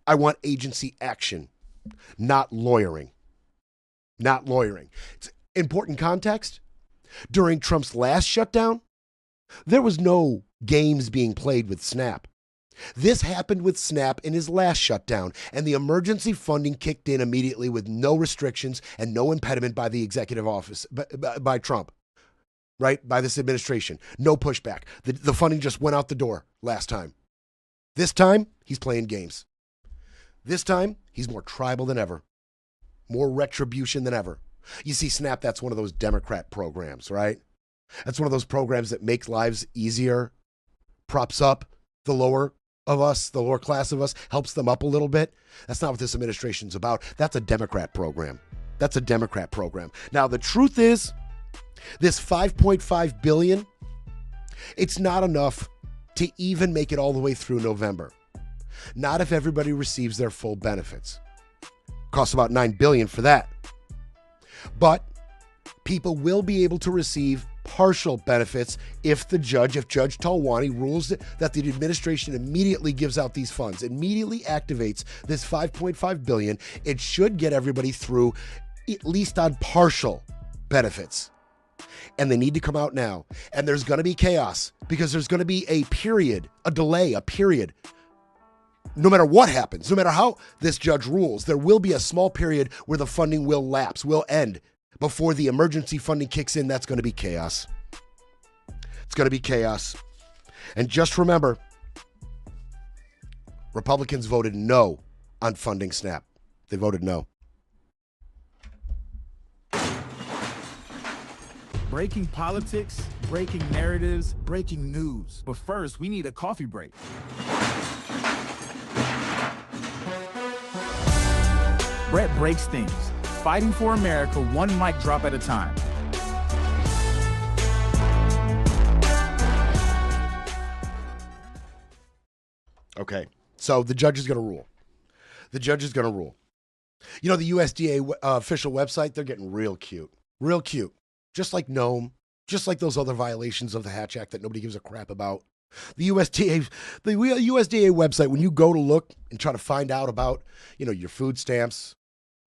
I want agency action, not lawyering. Not lawyering. It's important context. During Trump's last shutdown, there was no games being played with SNAP. This happened with SNAP in his last shutdown, and the emergency funding kicked in immediately with no restrictions and no impediment by the executive office, by Trump, right? By this administration. No pushback. The funding just went out the door last time. This time, he's playing games. This time, he's more tribal than ever. More retribution than ever. You see, SNAP, that's one of those Democrat programs, right? That's one of those programs that makes lives easier, props up the lower of us, the lower class of us, helps them up a little bit. That's not what this administration's about. That's a Democrat program. That's a Democrat program. Now, the truth is, this $5.5 billion, it's not enough to even make it all the way through November. Not if everybody receives their full benefits. Costs about $9 billion for that. But people will be able to receive partial benefits if Judge Talwani rules that the administration immediately gives out these funds, immediately activates this $5.5 billion. It should get everybody through at least on partial benefits. And they need to come out now. And there's going to be chaos because there's going to be a period, a delay, a period. No matter what happens, no matter how this judge rules, there will be a small period where the funding will lapse, will end. Before the emergency funding kicks in, that's going to be chaos. It's going to be chaos. And just remember, Republicans voted no on funding SNAP. They voted no. Breaking politics, breaking narratives, breaking news. But first, we need a coffee break. Brett breaks things. Fighting for America, one mic drop at a time. Okay, so the judge is going to rule. The judge is going to rule. You know, the USDA official website, they're getting real cute. Real cute. Just like Nome, just like those other violations of the Hatch Act that nobody gives a crap about. The USDA website, when you go to look and try to find out about, your food stamps,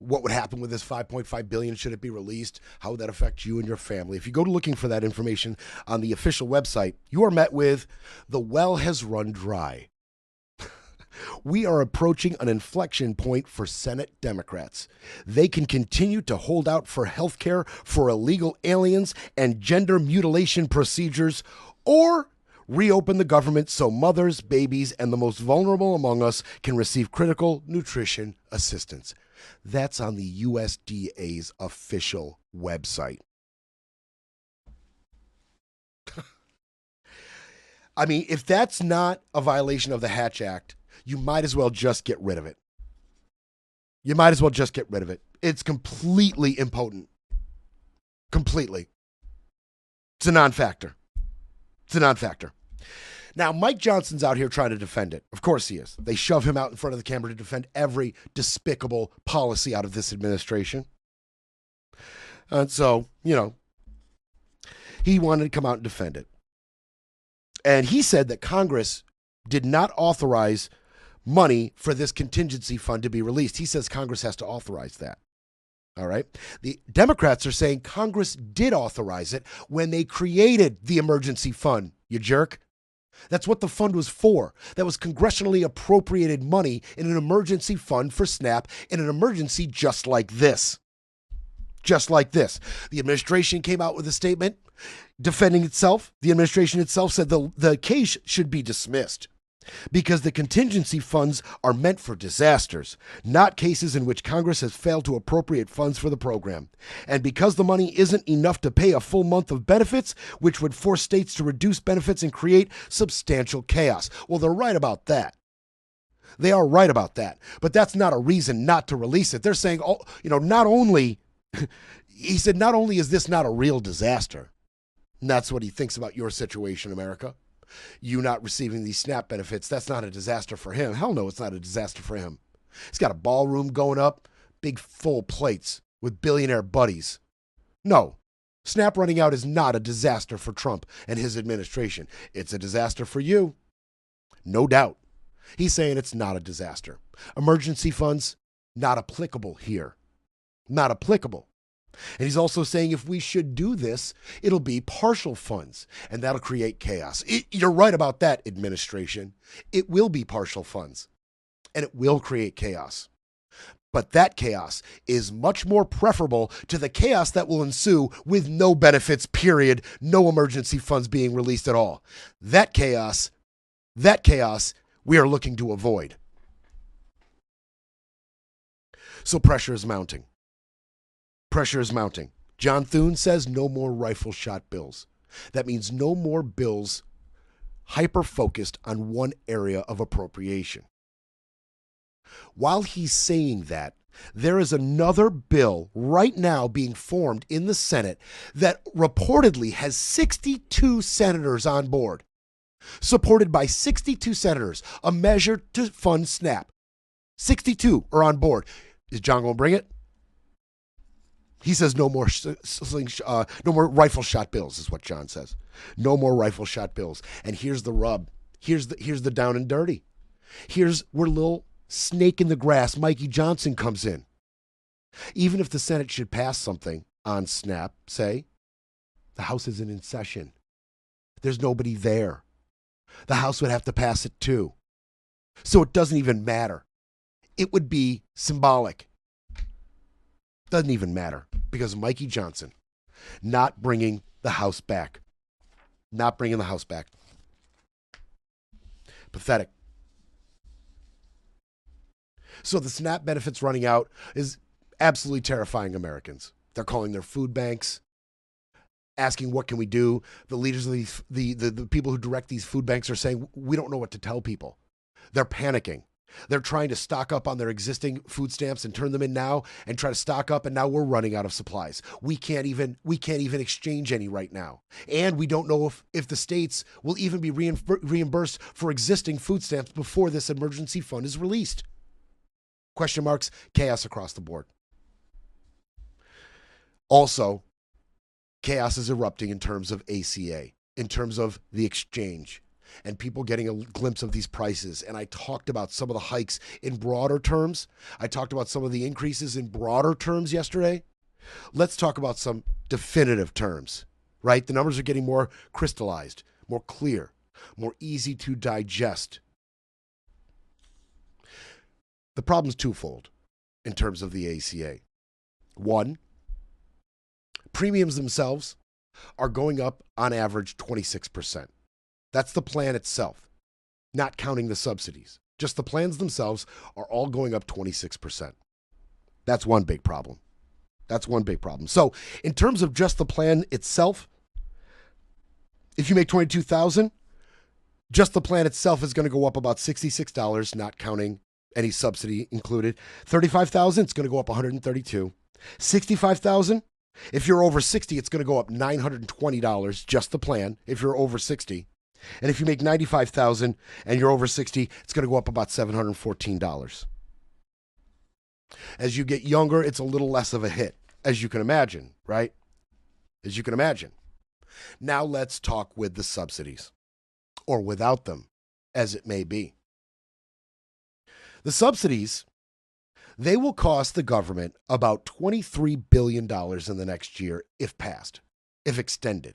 what would happen with this $5.5 billion? Should it be released? How would that affect you and your family? If you go to looking for that information on the official website, you are met with, the well has run dry. We are approaching an inflection point for Senate Democrats. They can continue to hold out for health care for illegal aliens and gender mutilation procedures, or reopen the government so mothers, babies, and the most vulnerable among us can receive critical nutrition assistance. That's on the USDA's official website. I mean, if that's not a violation of the Hatch Act, you might as well just get rid of it. You might as well just get rid of it. It's completely impotent. Completely. It's a non-factor. It's a non-factor. Now, Mike Johnson's out here trying to defend it. Of course he is. They shove him out in front of the camera to defend every despicable policy out of this administration. And so, he wanted to come out and defend it. And he said that Congress did not authorize money for this contingency fund to be released. He says Congress has to authorize that. All right. The Democrats are saying Congress did authorize it when they created the emergency fund, you jerk. That's what the fund was for. That was congressionally appropriated money in an emergency fund for SNAP in an emergency just like this. just like this. The administration came out with a statement defending itself. The administration itself said the case should be dismissed because the contingency funds are meant for disasters, not cases in which Congress has failed to appropriate funds for the program. And because the money isn't enough to pay a full month of benefits, which would force states to reduce benefits and create substantial chaos. Well, they're right about that. They are right about that. But that's not a reason not to release it. They're saying, not only, he said, not only is this not a real disaster, and that's what he thinks about your situation, America. You not receiving these SNAP benefits, that's not a disaster for him. Hell no, it's not a disaster for him. He's got a ballroom going up, big full plates with billionaire buddies. No, SNAP running out is not a disaster for Trump and his administration. It's a disaster for you. No doubt. He's saying it's not a disaster. Emergency funds, not applicable here. Not applicable. And he's also saying if we should do this, it'll be partial funds, and that'll create chaos. You're right about that, administration. It will be partial funds, and it will create chaos. But that chaos is much more preferable to the chaos that will ensue with no benefits, period, no emergency funds being released at all. That chaos we are looking to avoid. So pressure is mounting. Pressure is mounting. John Thune says no more rifle shot bills. That means no more bills hyper-focused on one area of appropriation. While he's saying that, there is another bill right now being formed in the Senate that reportedly has 62 senators on board, supported by 62 senators, a measure to fund SNAP. 62 are on board. Is John going to bring it? He says no more no more rifle shot bills is what John says. No more rifle shot bills. And here's the rub. Here's the down and dirty. Here's where little snake in the grass Mikey Johnson comes in. Even if the Senate should pass something on SNAP, say, the House isn't in session. There's nobody there. The House would have to pass it too. So it doesn't even matter. It would be symbolic. Doesn't even matter because Mikey Johnson not bringing the House back. Not bringing the House back. Pathetic. So the SNAP benefits running out is absolutely terrifying Americans. They're calling their food banks, asking what can we do. The leaders of the people who direct these food banks are saying, we don't know what to tell people. They're panicking. They're trying to stock up on their existing food stamps and turn them in now and try to stock up, and now we're running out of supplies. We can't even exchange any right now. And we don't know if the states will even be reimbursed for existing food stamps before this emergency fund is released. Question marks, chaos across the board. Also, chaos is erupting in terms of ACA, in terms of the exchange, and people getting a glimpse of these prices. And I talked about some of the hikes in broader terms. I talked about some of the increases in broader terms yesterday. Let's talk about some definitive terms, right? The numbers are getting more crystallized, more clear, more easy to digest. The problem's twofold in terms of the ACA. One, premiums themselves are going up on average 26%. That's the plan itself, not counting the subsidies. Just the plans themselves are all going up 26%. That's one big problem. That's one big problem. So in terms of just the plan itself, if you make $22,000, just the plan itself is going to go up about $66, not counting any subsidy included. $35,000, it's going to go up $132. $65,000, if you're over 60, it's going to go up $920, just the plan, if you're over 60. And if you make $95,000 and you're over 60, it's going to go up about $714. As you get younger, it's a little less of a hit, as you can imagine, right? As you can imagine. Now let's talk with the subsidies, or without them, as it may be. The subsidies, they will cost the government about $23 billion in the next year if passed, if extended.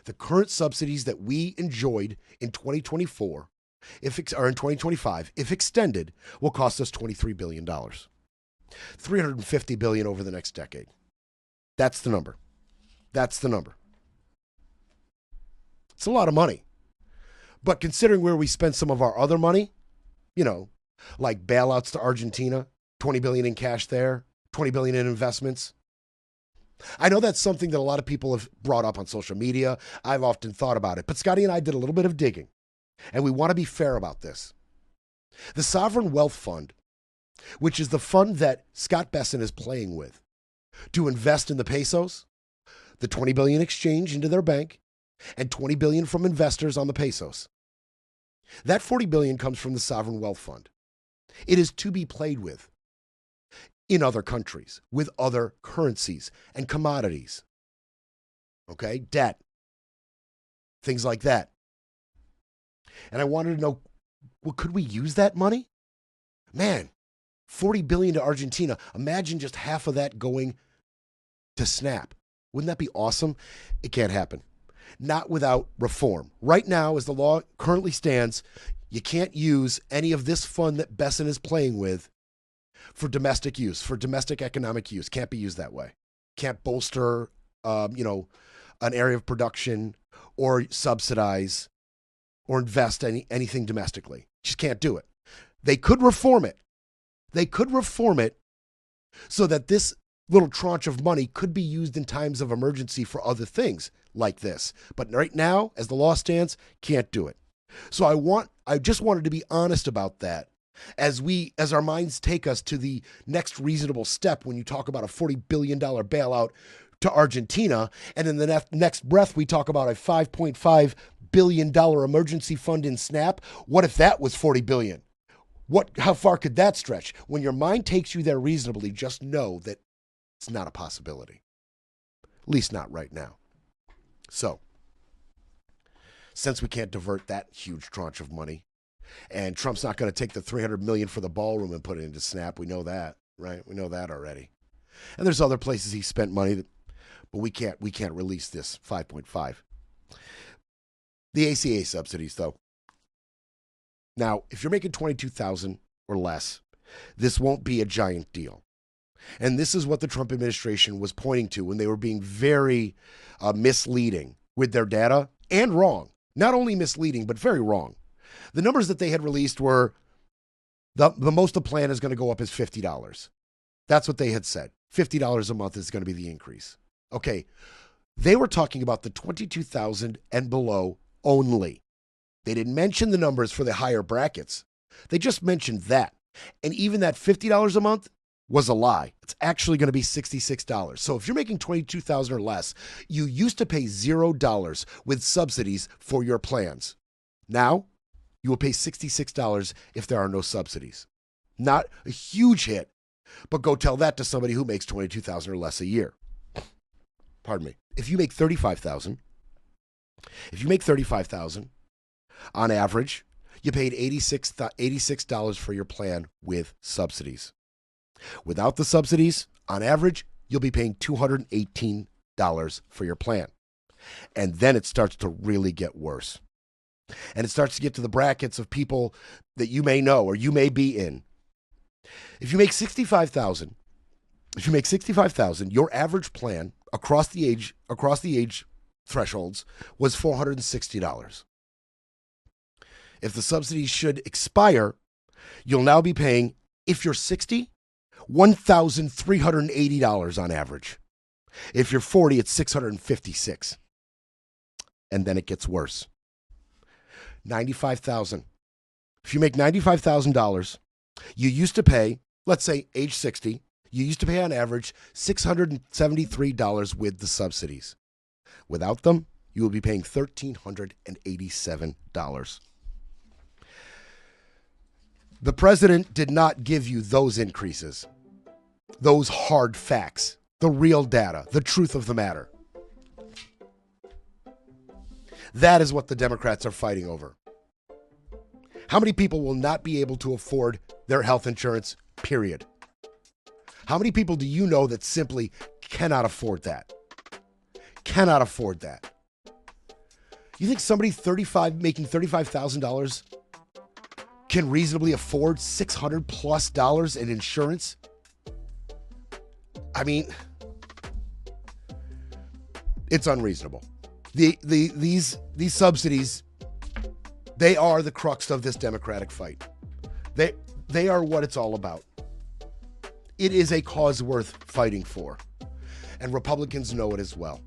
The current subsidies that we enjoyed in 2024, or in 2025, if extended, will cost us $23 billion. $350 billion over the next decade. That's the number. That's the number. It's a lot of money. But considering where we spend some of our other money, you know, like bailouts to Argentina, $20 billion in cash there, $20 billion in investments. I know that's something that a lot of people have brought up on social media. I've often thought about it. But Scotty and I did a little bit of digging, and we want to be fair about this. The Sovereign Wealth Fund, which is the fund that Scott Bessent is playing with to invest in the pesos, the $20 billion exchange into their bank, and $20 billion from investors on the pesos. That $40 billion comes from the Sovereign Wealth Fund. It is to be played with in other countries, with other currencies and commodities. Okay, debt, things like that. And I wanted to know, well, could we use that money? Man, $40 billion to Argentina. Imagine just half of that going to Snap. Wouldn't that be awesome? It can't happen. Not without reform. Right now, as the law currently stands, you can't use any of this fund that Bessent is playing with for domestic use, for domestic economic use. Can't be used that way. Can't bolster, an area of production or subsidize or invest anything domestically. Just can't do it. They could reform it. They could reform it so that this little tranche of money could be used in times of emergency for other things like this. But right now, as the law stands, can't do it. So I just wanted to be honest about that as our minds take us to the next reasonable step when you talk about a $40 billion bailout to Argentina, and in the next breath we talk about a $5.5 billion emergency fund in SNAP. What if that was $40 billion? How far could that stretch? When your mind takes you there reasonably, just know that it's not a possibility. At least not right now. So, since we can't divert that huge tranche of money, and Trump's not going to take the $300 million for the ballroom and put it into SNAP, we know that, right? We know that already. And there's other places he spent money, but we can't release this 5.5. The ACA subsidies, though. Now, if you're making $22,000 or less, this won't be a giant deal. And this is what the Trump administration was pointing to when they were being very misleading with their data, and wrong. Not only misleading, but very wrong. The numbers that they had released were the most the plan is going to go up is $50. That's what they had said. $50 a month is going to be the increase. Okay, they were talking about the $22,000 and below only. They didn't mention the numbers for the higher brackets. They just mentioned that. And even that $50 a month was a lie. It's actually going to be $66. So if you're making $22,000 or less, you used to pay $0 with subsidies for your plans. Now, you will pay $66 if there are no subsidies. Not a huge hit, but go tell that to somebody who makes $22,000 or less a year. Pardon me. If you make $35,000, on average, you paid $86 for your plan with subsidies. Without the subsidies, on average, you'll be paying $218 for your plan. And then it starts to really get worse. And it starts to get to the brackets of people that you may know or you may be in. If you make $65,000, your average plan across the age thresholds was $460. If the subsidies should expire, you'll now be paying, if you're 60, $1,380 on average. If you're 40, it's $656. And then it gets worse. $95,000. If you make $95,000, you used to pay, let's say age 60, you used to pay on average $673 with the subsidies. Without them, you will be paying $1,387. The president did not give you those increases, those hard facts, the real data, the truth of the matter. That is what the Democrats are fighting over. How many people will not be able to afford their health insurance, period? How many people do you know that simply cannot afford that? Cannot afford that. You think somebody making $35,000 can reasonably afford $600+ in insurance? I mean, It's unreasonable. These subsidies, they are the crux of this Democratic fight. They are what it's all about. It is a cause worth fighting for. And Republicans know it as well.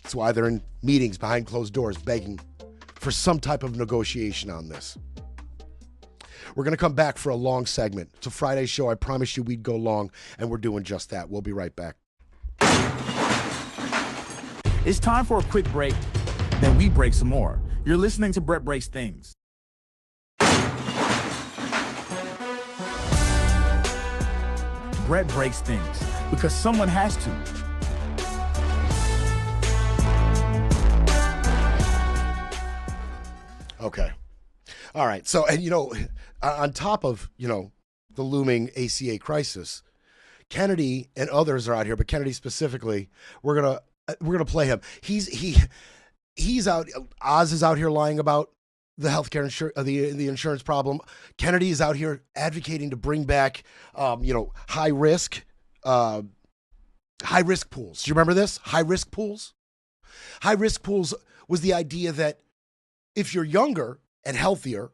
That's why they're in meetings behind closed doors begging for some type of negotiation on this. We're going to come back for a long segment. It's a Friday show. I promised you we'd go long, and we're doing just that. We'll be right back. It's time for a quick break, then we break some more. You're listening to Brett Breaks Things. Brett breaks things because someone has to. Okay. All right. So, and on top of, the looming ACA crisis, Kennedy and others are out here, but Kennedy specifically, we're going to play him. He's out. Oz is out here lying about the healthcare the insurance problem. Kennedy is out here advocating to bring back, high risk pools. Do you remember this? High risk pools. High risk pools was the idea that if you're younger and healthier,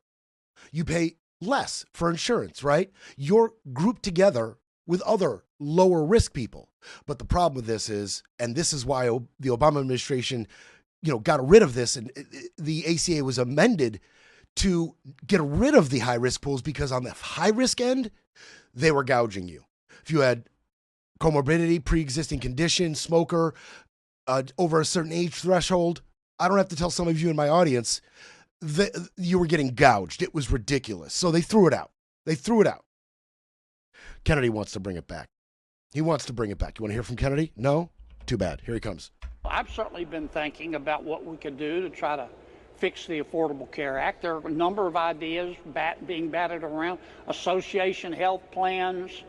you pay less for insurance, right? You're grouped together with other lower risk people. But the problem with this is, and this is why the Obama administration, got rid of this, and the ACA was amended to get rid of the high risk pools, because on the high risk end, they were gouging you. If you had comorbidity, pre-existing condition, smoker, over a certain age threshold, I don't have to tell some of you in my audience that you were getting gouged. It was ridiculous. So they threw it out. Kennedy wants to bring it back. He wants to bring it back. You want to hear from Kennedy? No? Too bad. Here he comes. I've certainly been thinking about what we could do to try to fix the Affordable Care Act. There are a number of ideas being batted around. Association health plans,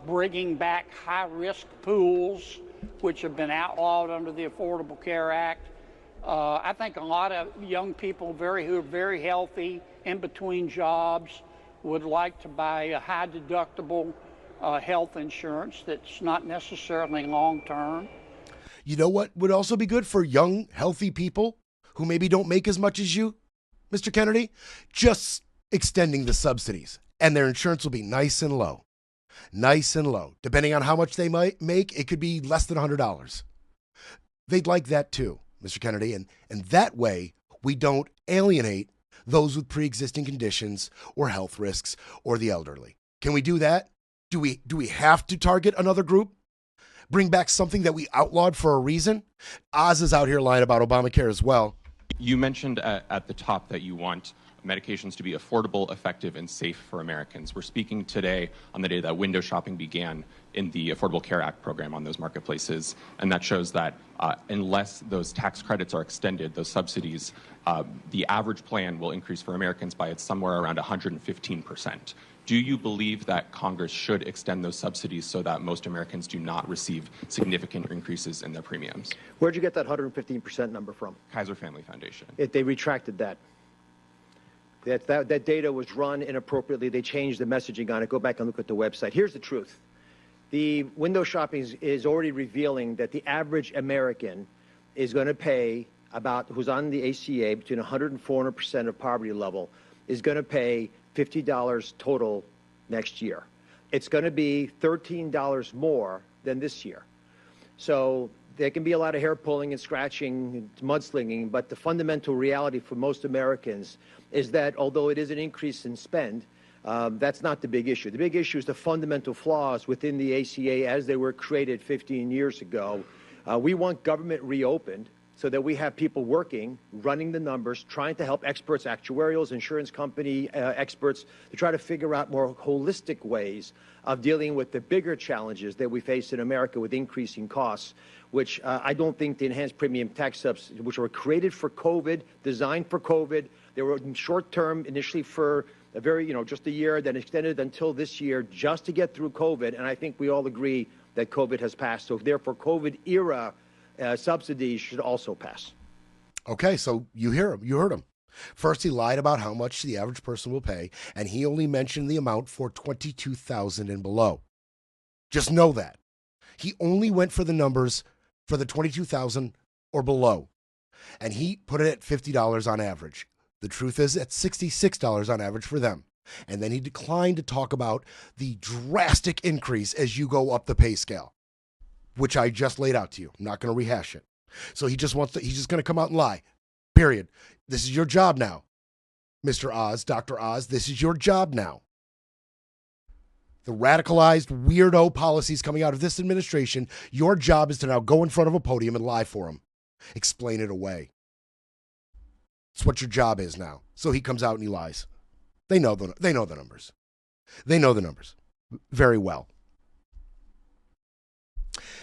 bringing back high-risk pools, which have been outlawed under the Affordable Care Act. I think a lot of young people who are very healthy, in between jobs, would like to buy a high-deductible health insurance that's not necessarily long-term. You know what would also be good for young, healthy people who maybe don't make as much as you, Mr. Kennedy? Just extending the subsidies, and their insurance will be nice and low. Nice and low. Depending on how much they might make, it could be less than $100. They'd like that too, Mr. Kennedy, and that way we don't alienate those with pre-existing conditions or health risks or the elderly. Can we do that? Do we have to target another group? Bring back something that we outlawed for a reason? Oz is out here lying about Obamacare as well. You mentioned at the top that you want medications to be affordable, effective, and safe for Americans. We're speaking today on the day that window shopping began in the Affordable Care Act program on those marketplaces, and that shows that unless those tax credits are extended, those subsidies, the average plan will increase for Americans by somewhere around 115%. Do you believe that Congress should extend those subsidies so that most Americans do not receive significant increases in their premiums? Where'd you get that 115% number from? Kaiser Family Foundation. They retracted that. That data was run inappropriately. They changed the messaging on it. Go back and look at the website. Here's the truth. The window shopping is already revealing that the average American is going to pay who's on the ACA between 100 and 400% of poverty level, is going to pay $50 total next year. It's going to be $13 more than this year. So there can be a lot of hair pulling and scratching and mudslinging, but the fundamental reality for most Americans is that although it is an increase in spend, that's not the big issue. The big issue is the fundamental flaws within the ACA as they were created 15 years ago. We want government reopened so that we have people working, running the numbers, trying to help experts, actuarials, insurance company experts, to try to figure out more holistic ways of dealing with the bigger challenges that we face in America with increasing costs, which I don't think the enhanced premium tax subsidies, which were created for COVID, designed for COVID, they were short-term initially for a very, just a year, then extended until this year just to get through COVID, and I think we all agree that COVID has passed. So therefore, COVID-era subsidies should also pass. Okay, so you heard him. First, he lied about how much the average person will pay, and he only mentioned the amount for $22,000 and below. Just know that. He only went for the numbers for the $22,000 or below. And he put it at $50 on average. The truth is, it's $66 on average for them. And then he declined to talk about the drastic increase as you go up the pay scale, which I just laid out to you. I'm not going to rehash it. So he's just going to come out and lie. Period. This is your job now. Mr. Oz, Dr. Oz, this is your job now. The radicalized weirdo policies coming out of this administration, your job is to now go in front of a podium and lie for them. Explain it away. It's what your job is now. So he comes out and he lies. They know the numbers. They know the numbers very well.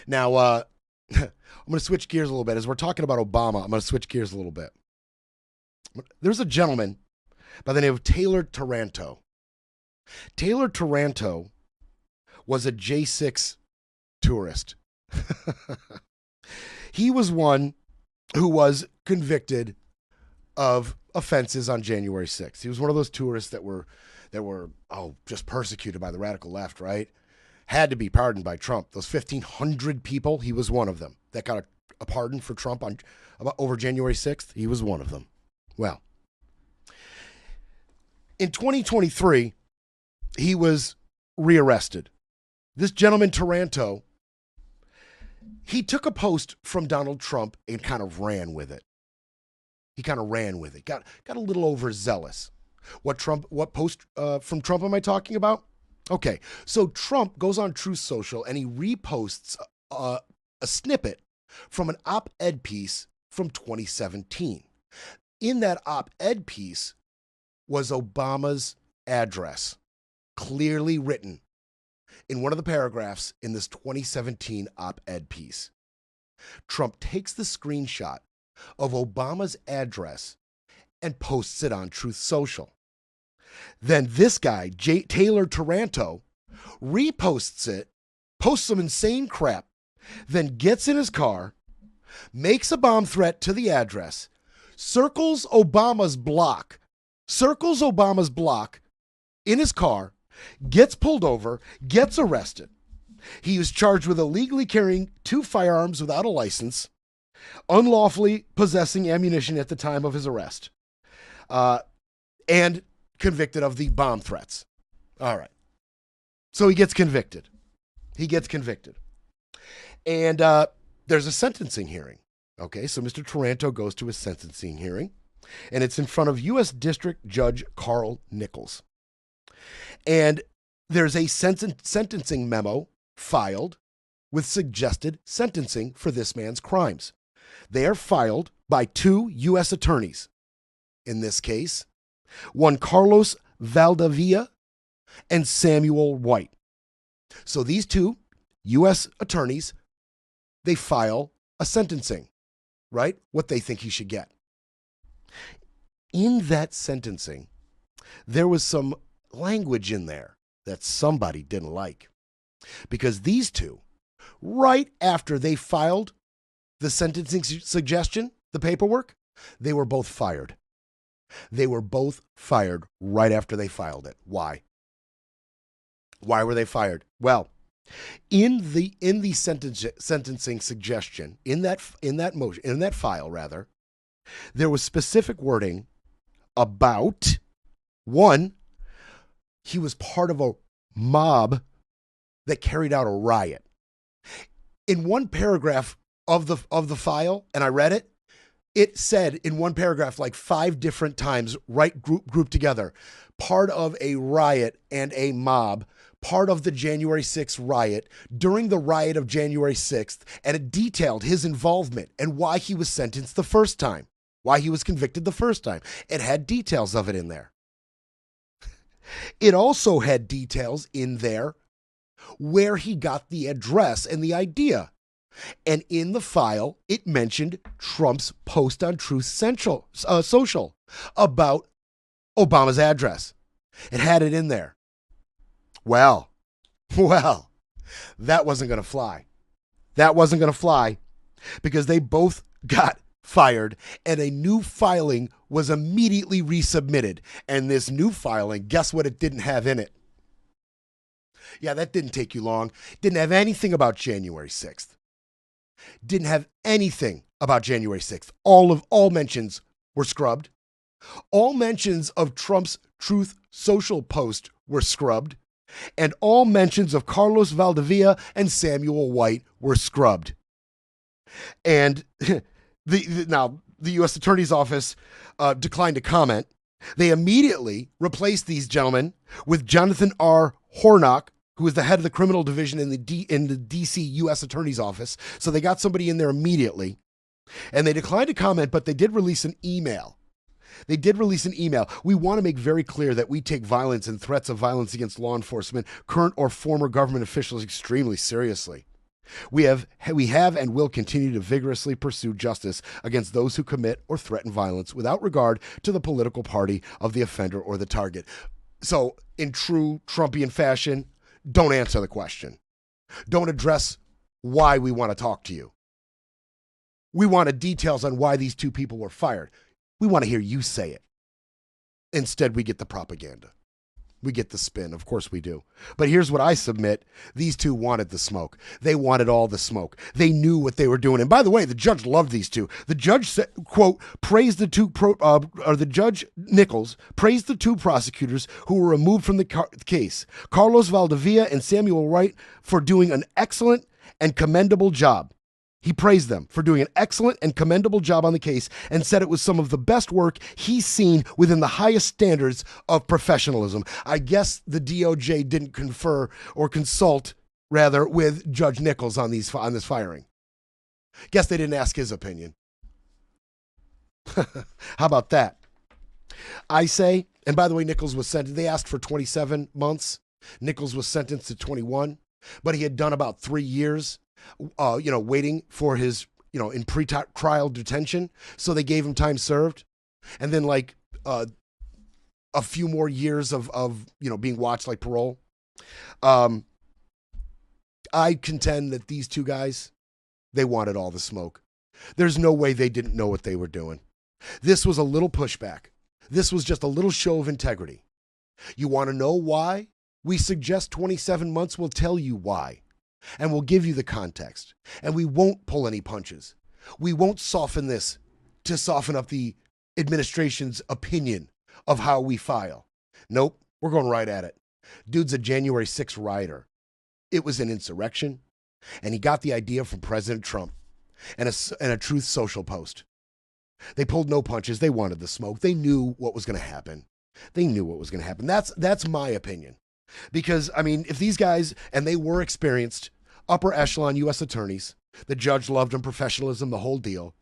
Now, I'm going to switch gears a little bit. As we're talking about Obama, I'm going to switch gears a little bit. There's a gentleman by the name of Taylor Taranto. Taylor Taranto was a J6 tourist. He was one who was convicted of offenses on January 6th. He was one of those tourists that were just persecuted by the radical left, right? Had to be pardoned by Trump. Those 1,500 people, he was one of them that got a pardon for Trump over January 6th. He was one of them. Well, in 2023, he was rearrested. This gentleman, Taranto, he took a post from Donald Trump and kind of ran with it. Got a little overzealous. What post from Trump am I talking about? Okay, so Trump goes on Truth Social and he reposts a snippet from an op-ed piece from 2017. In that op-ed piece was Obama's address, clearly written in one of the paragraphs in this 2017 op-ed piece. Trump takes the screenshot of Obama's address and posts it on Truth Social. Then this guy, Taylor Taranto, reposts it, posts some insane crap, then gets in his car, makes a bomb threat to the address, circles Obama's block in his car, gets pulled over, gets arrested. He was charged with illegally carrying 2 firearms without a license, unlawfully possessing ammunition at the time of his arrest, and convicted of the bomb threats. All right. So he gets convicted. And there's a sentencing hearing. Okay, so Mr. Taranto goes to a sentencing hearing, and it's in front of U.S. District Judge Carl Nichols. And there's a sentencing memo filed with suggested sentencing for this man's crimes. They are filed by 2 U.S. attorneys. In this case, one Carlos Valdivia and Samuel White. So these 2 U.S. attorneys, they file a sentencing, right? What they think he should get. In that sentencing, there was some language in there that somebody didn't like. Because these 2, right after they filed the sentencing suggestion, the paperwork, they were both fired. They were both fired right after they filed it. Why? Why were they fired? Well, in the sentencing suggestion, in that file, there was specific wording about, one, he was part of a mob that carried out a riot. In one paragraph of the file, and I read it, it said in one paragraph like 5 different times, right, grouped together, part of a riot and a mob, part of the January 6th riot, during the riot of January 6th, and it detailed his involvement and why he was sentenced the first time, why he was convicted the first time. It had details of it in there. It also had details in there where he got the address and the idea. And in the file, it mentioned Trump's post on Truth Social about Obama's address. It had it in there. Well, that wasn't going to fly. That wasn't going to fly because they both got fired and a new filing was immediately resubmitted. And this new filing, guess what it didn't have in it? Yeah, that didn't take you long. Didn't have anything about January 6th. Didn't have anything about January 6th. All mentions were scrubbed. All mentions of Trump's Truth Social post were scrubbed. And all mentions of Carlos Valdivia and Samuel White were scrubbed. And now the U.S. Attorney's Office declined to comment. They immediately replaced these gentlemen with Jonathan R. Hornock, who is the head of the criminal division in the D.C. U.S. Attorney's Office. So they got somebody in there immediately. And they declined to comment, but they did release an email. We want to make very clear that we take violence and threats of violence against law enforcement, current or former government officials, extremely seriously. We have and will continue to vigorously pursue justice against those who commit or threaten violence without regard to the political party of the offender or the target. So, in true Trumpian fashion, don't answer the question. Don't address why we want to talk to you. We wanted details on why these two people were fired. We want to hear you say it. Instead, we get the propaganda. We get the spin. Of course we do. But here's what I submit. These two wanted the smoke. They wanted all the smoke. They knew what they were doing. And by the way, the judge loved these two. The judge said, quote, praised the two, the judge Nichols praised the two prosecutors who were removed from the case, Carlos Valdivia and Samuel White, for doing an excellent and commendable job. He praised them for doing an excellent and commendable job on the case and said it was some of the best work he's seen within the highest standards of professionalism. I guess the DOJ didn't confer or consult, rather, with Judge Nichols on this firing. Guess they didn't ask his opinion. How about that? I say, and by the way, Nichols was sentenced, they asked for 27 months. Nichols was sentenced to 21, but he had done about 3 years. Waiting for his, in pre-trial detention. So they gave him time served. And then a few more years of being watched like parole. I contend that these two guys, they wanted all the smoke. There's no way they didn't know what they were doing. This was a little pushback. This was just a little show of integrity. You want to know why? We suggest 27 months. We'll tell you why. And we'll give you the context. And we won't pull any punches. We won't soften this to soften up the administration's opinion of how we file. Nope, we're going right at it. Dude's a January 6th rioter. It was an insurrection, and he got the idea from President Trump and a Truth Social post. They pulled no punches. They wanted the smoke. They knew what was going to happen. That's my opinion. Because, if these guys, and they were experienced, upper echelon U.S. attorneys, the judge loved them, professionalism, the whole deal.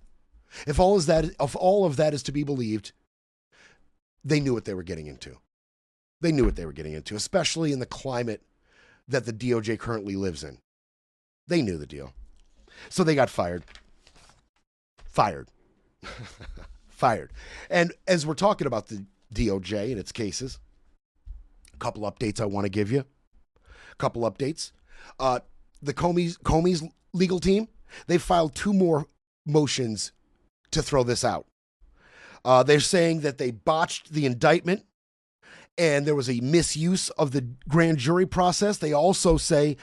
If all of that is to be believed, they knew what they were getting into. Especially in the climate that the DOJ currently lives in. They knew the deal. So they got fired. Fired. And as we're talking about the DOJ and its cases, couple updates I want to give you. The Comey's legal team, they filed 2 more motions to throw this out. They're saying that they botched the indictment and there was a misuse of the grand jury process. They also say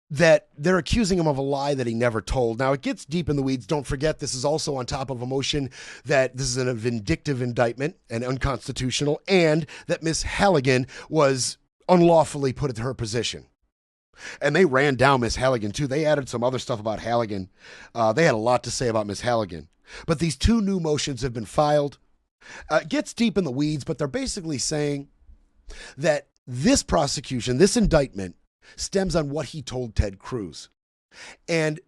that they're accusing him of a lie that he never told. Now, it gets deep in the weeds. Don't forget, this is also on top of a motion that this is a vindictive indictment and unconstitutional, and that Miss Halligan was unlawfully put into her position. And they ran down Miss Halligan, too. They added some other stuff about Halligan. They had a lot to say about Miss Halligan. But these 2 new motions have been filed. It gets deep in the weeds, but they're basically saying that this prosecution, this indictment, stems on what he told Ted Cruz. And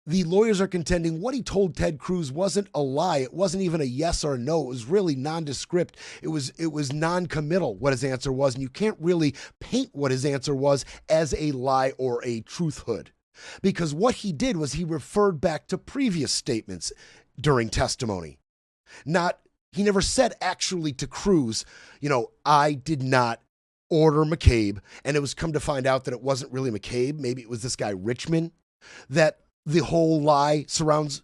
the lawyers are contending what he told Ted Cruz wasn't a lie. It wasn't even a yes or a no. It was really nondescript. It was non-committal what his answer was. And you can't really paint what his answer was as a lie or a truthhood. Because what he did was he referred back to previous statements during testimony. He never said actually to Cruz, I did not order McCabe, and it was come to find out that it wasn't really McCabe. Maybe it was this guy Richmond that the whole lie surrounds.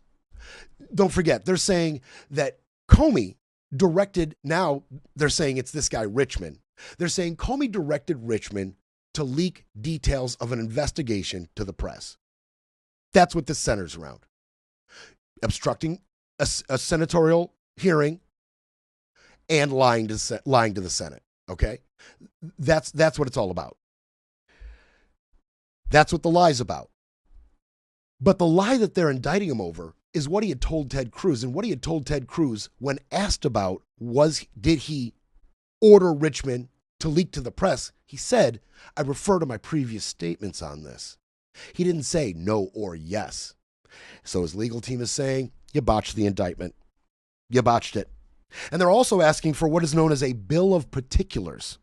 Don't forget, they're saying that Comey directed, now they're saying it's this guy Richmond. They're saying Comey directed Richmond to leak details of an investigation to the press. That's what this centers around. obstructing a senatorial hearing, and lying to the Senate. Okay, that's what it's all about. That's what the lie's about. But the lie that they're indicting him over is what he had told Ted Cruz. And what he had told Ted Cruz when asked about did he order Richmond to leak to the press, he said, I refer to my previous statements on this. He didn't say no or yes. So his legal team is saying, you botched the indictment. You botched it. And they're also asking for what is known as a bill of particulars.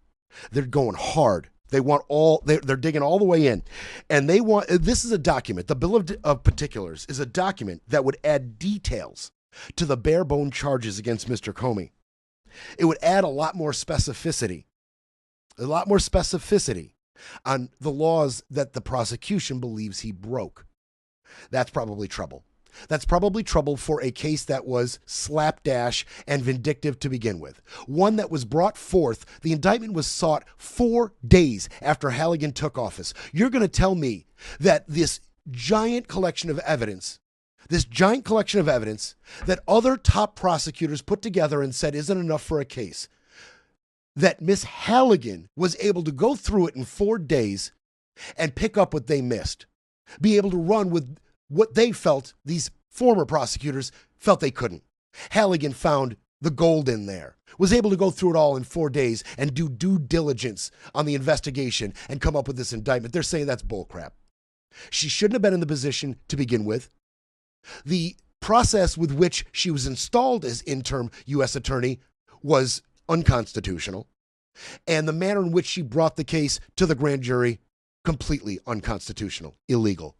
They're going hard. They want they're digging all the way in. And this is a document. The bill of particulars is a document that would add details to the bare bone charges against Mr. Comey. It would add a lot more specificity on the laws that the prosecution believes he broke. That's probably trouble. That's probably trouble for a case that was slapdash and vindictive to begin with. One that was brought forth, the indictment was sought 4 days after Halligan took office. You're going to tell me that this giant collection of evidence that other top prosecutors put together and said isn't enough for a case, that Miss Halligan was able to go through it in 4 days and pick up what they missed, be able to run with what they felt, these former prosecutors felt they couldn't. Halligan found the gold in there, was able to go through it all in 4 days and do due diligence on the investigation and come up with this indictment. They're saying that's bullcrap. She shouldn't have been in the position to begin with. The process with which she was installed as interim U.S. attorney was unconstitutional. And the manner in which she brought the case to the grand jury, completely unconstitutional, illegal.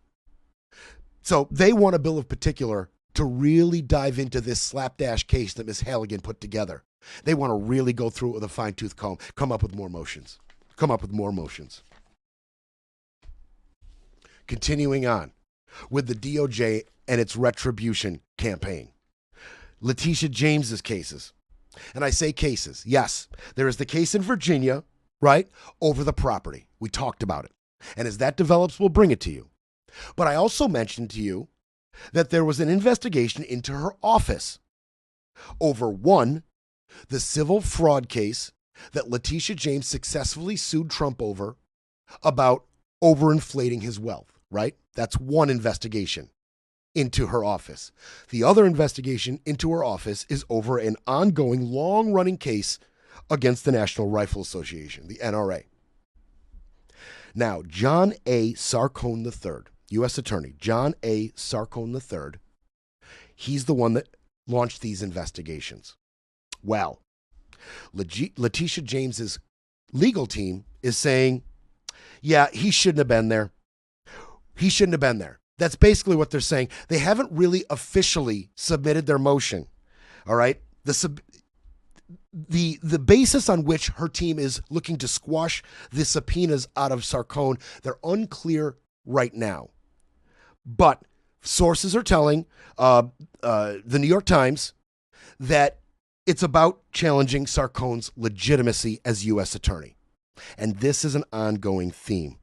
So they want a bill of particular to really dive into this slapdash case that Miss Halligan put together. They want to really go through it with a fine-tooth comb, come up with more motions. Continuing on with the DOJ and its retribution campaign. Letitia James's cases. And I say cases. Yes, there is the case in Virginia, right, over the property. We talked about it. And as that develops, we'll bring it to you. But I also mentioned to you that there was an investigation into her office over the civil fraud case that Letitia James successfully sued Trump over about overinflating his wealth, right? That's one investigation into her office. The other investigation into her office is over an ongoing, long-running case against the National Rifle Association, the NRA. Now, John A. Sarcone III, U.S. Attorney, John A. Sarcone III, he's the one that launched these investigations. Well, Letitia James's legal team is saying, yeah, he shouldn't have been there. He shouldn't have been there. That's basically what they're saying. They haven't really officially submitted their motion. All right. The basis on which her team is looking to squash the subpoenas out of Sarcone, they're unclear right now. But sources are telling the New York Times that it's about challenging Sarcone's legitimacy as U.S. attorney. And this is an ongoing theme.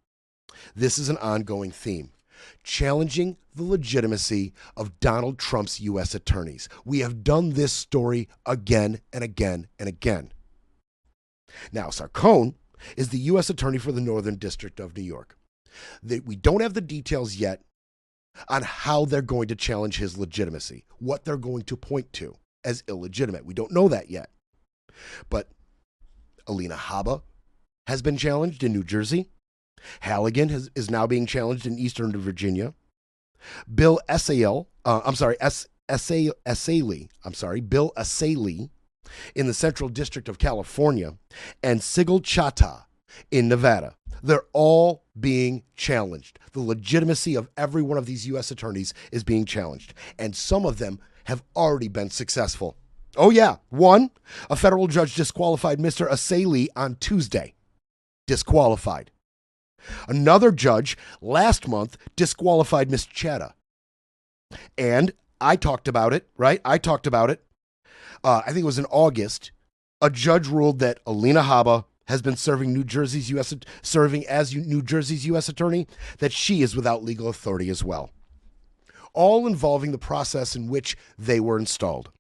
Challenging the legitimacy of Donald Trump's U.S. attorneys. We have done this story again and again and again. Now, Sarcone is the U.S. attorney for the Northern District of New York. We don't have the details yet on how they're going to challenge his legitimacy, what they're going to point to as illegitimate. We don't know that yet. But Alina Habba has been challenged in New Jersey. Halligan is now being challenged in Eastern Virginia. Bill Assaili in the Central District of California, and Sigil Chata in Nevada. They're all being challenged. The legitimacy of every one of these U.S. attorneys is being challenged, and some of them have already been successful. Oh yeah, a federal judge disqualified Mr. Assaili on Tuesday. Disqualified. Another judge last month disqualified Ms. Chata. And I talked about it, right? I think it was in August. A judge ruled that Alina Habba has been serving as New Jersey's U.S. attorney, that she is without legal authority as well. all involving the process in which they were installed.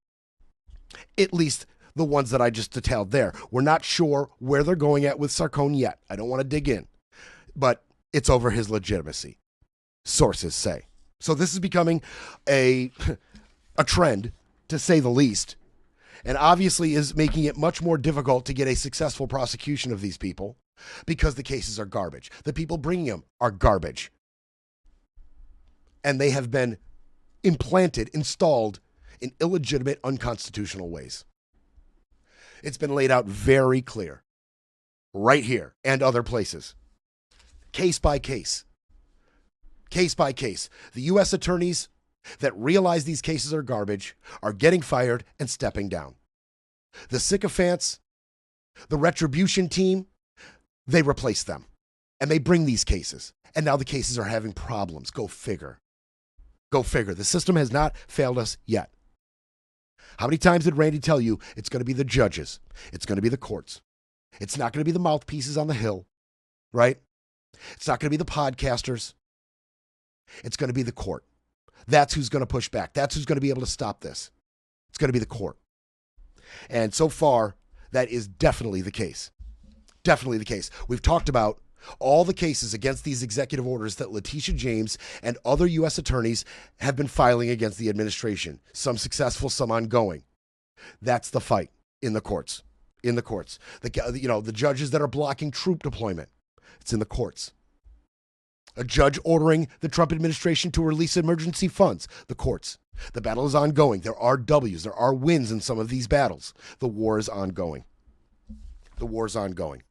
At least the ones that I just detailed there. We're not sure where they're going at with Sarkozy yet. I don't want to dig in, but it's over his legitimacy, sources say. So this is becoming a trend, to say the least, and obviously is making it much more difficult to get a successful prosecution of these people because the cases are garbage. The people bringing them are garbage. And they have been installed in illegitimate, unconstitutional ways. It's been laid out very clear, right here and other places, case by case. Case by case. The U.S. attorneys that realize these cases are garbage are getting fired and stepping down. The sycophants, the retribution team, they replace them. And they bring these cases. And now the cases are having problems. Go figure. Go figure. The system has not failed us yet. How many times did Randy tell you it's going to be the judges? It's going to be the courts. It's not going to be the mouthpieces on the Hill, right? It's not going to be the podcasters. It's going to be the court. That's who's going to push back. That's who's going to be able to stop this. It's going to be the court. And so far, that is definitely the case. Definitely the case. We've talked about all the cases against these executive orders that Letitia James and other U.S. attorneys have been filing against the administration. Some successful, some ongoing. That's the fight in the courts. In the courts. The judges that are blocking troop deployment. It's in the courts. A judge ordering the Trump administration to release emergency funds. The courts. The battle is ongoing. There are W's. There are wins in some of these battles. The war is ongoing. The war is ongoing.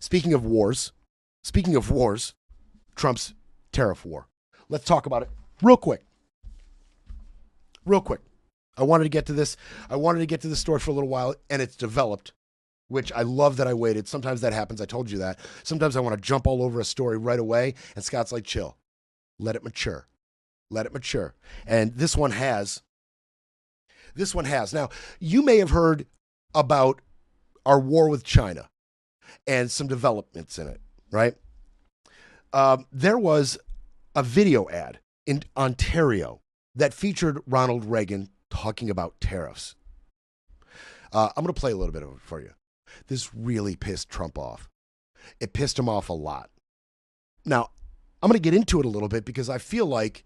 Speaking of wars, Trump's tariff war. Let's talk about it real quick. I wanted to get to this. I wanted to get to this story for a little while, and it's developed, which I love that I waited. Sometimes that happens. I told you that. Sometimes I want to jump all over a story right away, and Scott's like, chill. Let it mature. Let it mature. And this one has. Now, you may have heard about our war with China and some developments in it, right? There was a video ad in Ontario that featured Ronald Reagan talking about tariffs. I'm going to play a little bit of it for you. This really pissed Trump off. It pissed him off a lot. Now, I'm going to get into it a little bit because I feel like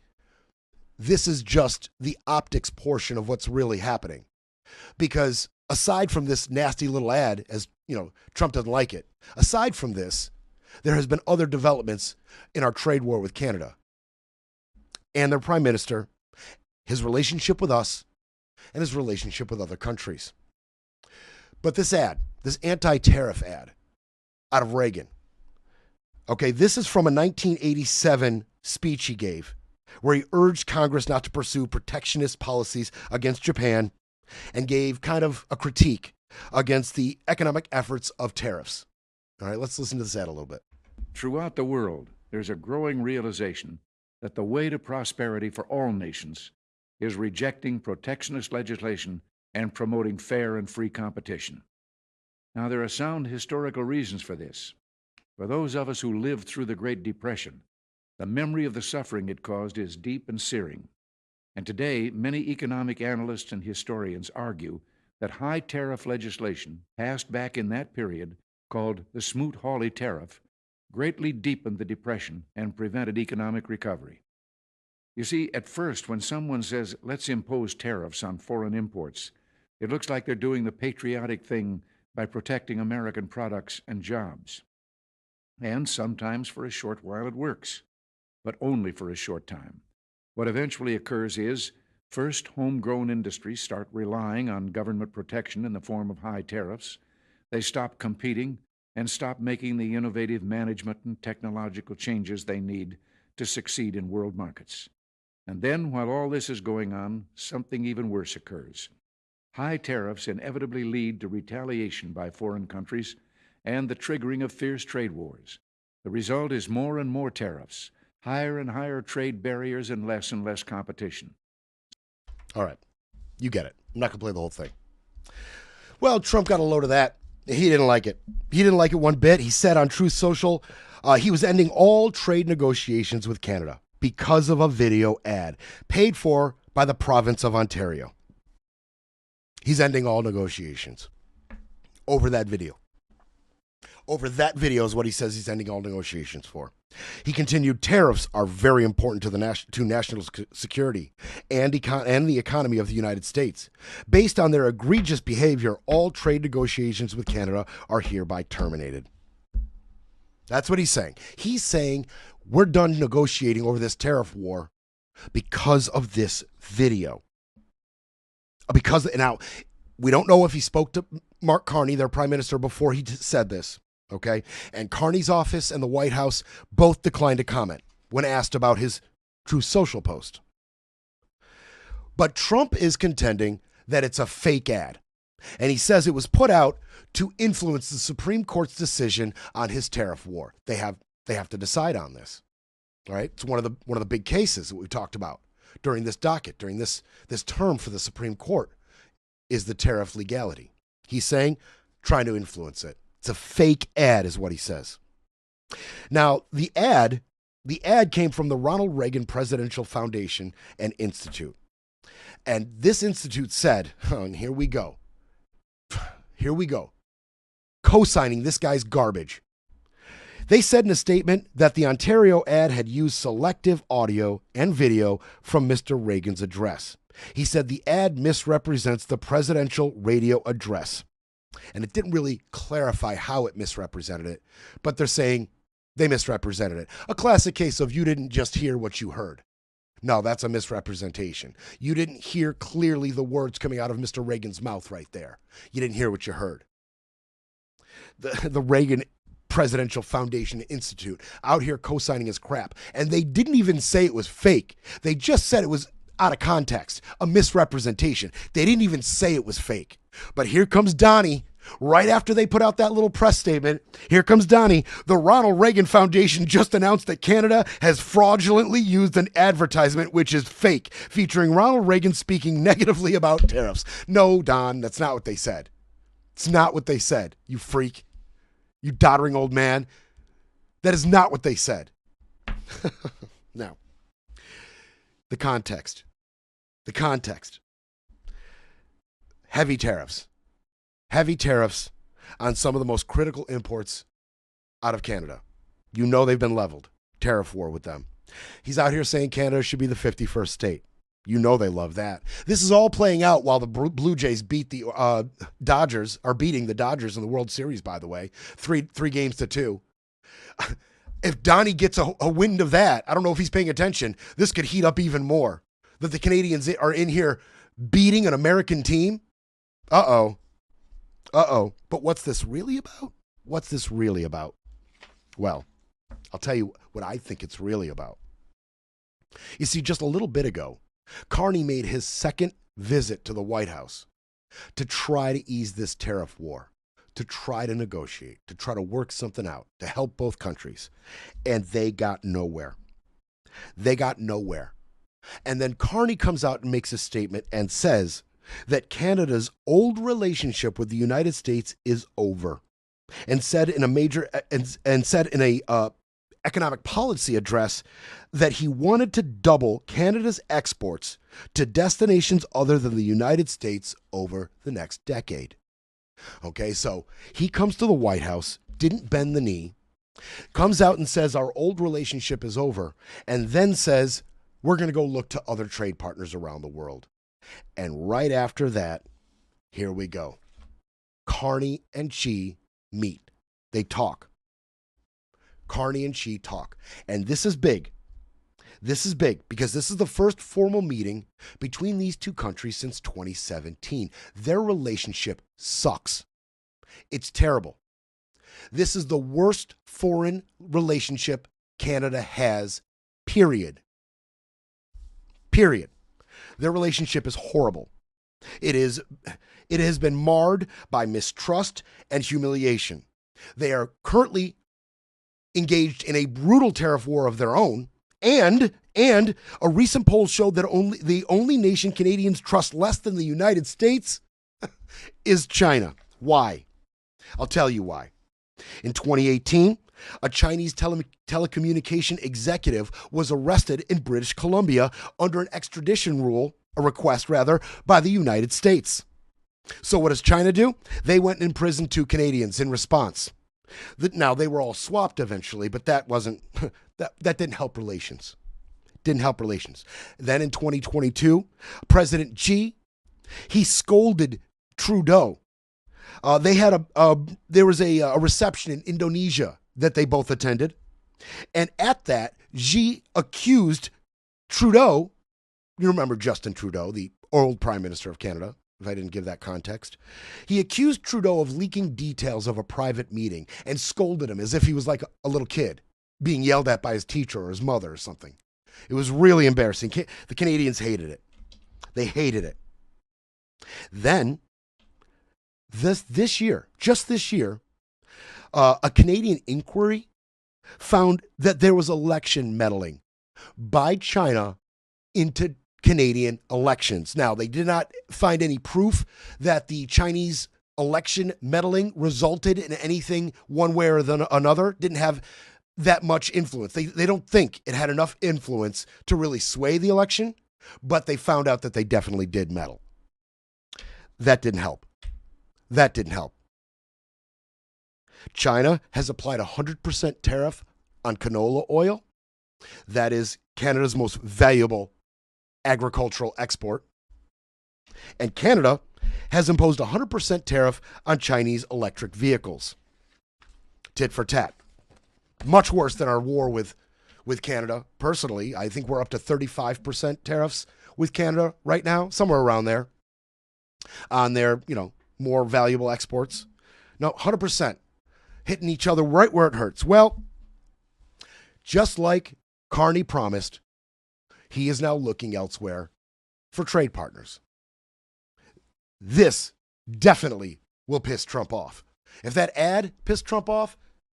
this is just the optics portion of what's really happening. Because aside from this nasty little ad, as you know, Trump doesn't like it. Aside from this, there has been other developments in our trade war with Canada and their prime minister, his relationship with us, and his relationship with other countries. But this ad, this anti-tariff ad out of Reagan, okay, this is from a 1987 speech he gave where he urged Congress not to pursue protectionist policies against Japan and gave kind of a critique against the economic efforts of tariffs. All right, let's listen to this ad a little bit. Throughout the world, there's a growing realization that the way to prosperity for all nations is rejecting protectionist legislation and promoting fair and free competition. Now, there are sound historical reasons for this. For those of us who lived through the Great Depression, the memory of the suffering it caused is deep and searing. And today, many economic analysts and historians argue that high tariff legislation passed back in that period, called the Smoot-Hawley tariff, greatly deepened the Depression and prevented economic recovery. You see, at first, when someone says, let's impose tariffs on foreign imports, it looks like they're doing the patriotic thing by protecting American products and jobs. And sometimes for a short while it works, but only for a short time. What eventually occurs is, first, homegrown industries start relying on government protection in the form of high tariffs. They stop competing and stop making the innovative management and technological changes they need to succeed in world markets. And then, while all this is going on, something even worse occurs. High tariffs inevitably lead to retaliation by foreign countries and the triggering of fierce trade wars. The result is more and more tariffs, higher and higher trade barriers, and less competition. All right. You get it. I'm not going to play the whole thing. Well, Trump got a load of that. He didn't like it. He didn't like it one bit. He said on Truth Social he was ending all trade negotiations with Canada. because of a video ad paid for by the province of Ontario. He's ending all negotiations over that video. Over that video is what he says he's ending all negotiations for. He continued, tariffs are very important to national security and the economy of the United States. Based on their egregious behavior, all trade negotiations with Canada are hereby terminated. That's what he's saying. He's saying we're done negotiating over this tariff war because of this video. Now, we don't know if he spoke to Mark Carney, their prime minister, before he said this. Okay. And Carney's office and the White House both declined to comment when asked about his Truth Social post. But Trump is contending that it's a fake ad. And he says it was put out to influence the Supreme Court's decision on his tariff war. They have to decide on this. All right. It's one of the big cases that we talked about during this docket, during this term for the Supreme Court, is the tariff legality. He's saying, trying to influence it. It's a fake ad is what he says. Now, the ad came from the Ronald Reagan Presidential Foundation and Institute. And this institute said, and here we go, co-signing this guy's garbage. They said in a statement that the Ontario ad had used selective audio and video from Mr. Reagan's address. He said the ad misrepresents the presidential radio address. And it didn't really clarify how it misrepresented it, but they're saying they misrepresented it. A classic case of you didn't just hear what you heard. No, that's a misrepresentation. You didn't hear clearly the words coming out of Mr. Reagan's mouth right there. You didn't hear what you heard. The Reagan Presidential Foundation Institute out here co-signing his crap. And they didn't even say it was fake. They just said it was out of context, a misrepresentation. They didn't even say it was fake. But here comes Donnie. Right after they put out that little press statement, here comes Donnie. The Ronald Reagan Foundation just announced that Canada has fraudulently used an advertisement which is fake, featuring Ronald Reagan speaking negatively about tariffs. No, Don, that's not what they said. It's not what they said, you freak. You doddering old man. That is not what they said. Now, the context. Heavy tariffs on some of the most critical imports out of Canada. You know they've been leveled. Tariff war with them. He's out here saying Canada should be the 51st state. You know they love that. This is all playing out while the Blue Jays beat the Dodgers, are beating the Dodgers in the World Series, by the way. 3-2. If Donnie gets a wind of that, I don't know if he's paying attention, this could heat up even more. That the Canadians are in here beating an American team. Uh-oh. But what's this really about? Well, I'll tell you what I think it's really about. You see, just a little bit ago, Carney made his second visit to the White House to try to ease this tariff war, to try to negotiate, to try to work something out, to help both countries. And they got nowhere. And then Carney comes out and makes a statement and says that Canada's old relationship with the United States is over, and said in a economic policy address that he wanted to double Canada's exports to destinations other than the United States over the next decade. Okay, so he comes to the White House, didn't bend the knee, comes out and says our old relationship is over, and then says we're going to go look to other trade partners around the world. And right after that, here we go. Carney and Xi meet. They talk. Carney and Xi talk. And this is big. This is big because this is the first formal meeting between these two countries since 2017. Their relationship sucks. It's terrible. This is the worst foreign relationship Canada has, period. Their relationship is horrible. It has been marred by mistrust and humiliation. They are currently engaged in a brutal tariff war of their own, and a recent poll showed that the only nation Canadians trust less than the United States is China. Why? I'll tell you why. In 2018, A Chinese telecommunication executive was arrested in British Columbia under an extradition request by the United States. So what does China do? They went and imprisoned 2 Canadians in response. Now, they were all swapped eventually, but that wasn't that didn't help relations. Didn't help relations. Then in 2022, President Xi, he scolded Trudeau. There was a reception in Indonesia that they both attended. And at that, Xi accused Trudeau, you remember Justin Trudeau, the old Prime Minister of Canada, if I didn't give that context. He accused Trudeau of leaking details of a private meeting and scolded him as if he was like a little kid being yelled at by his teacher or his mother or something. It was really embarrassing. The Canadians hated it. They hated it. Then, this year, a Canadian inquiry found that there was election meddling by China into Canadian elections. Now, they did not find any proof that the Chinese election meddling resulted in anything one way or another. Didn't have that much influence. They don't think it had enough influence to really sway the election, but they found out that they definitely did meddle. That didn't help. China has applied a 100% tariff on canola oil. That is Canada's most valuable agricultural export. And Canada has imposed a 100% tariff on Chinese electric vehicles. Tit for tat. Much worse than our war with Canada. Personally, I think we're up to 35% tariffs with Canada right now, somewhere around there, on their, more valuable exports. No, 100%. Hitting each other right where it hurts. Well, just like Carney promised, he is now looking elsewhere for trade partners. This definitely will piss Trump off. If that ad pissed Trump off,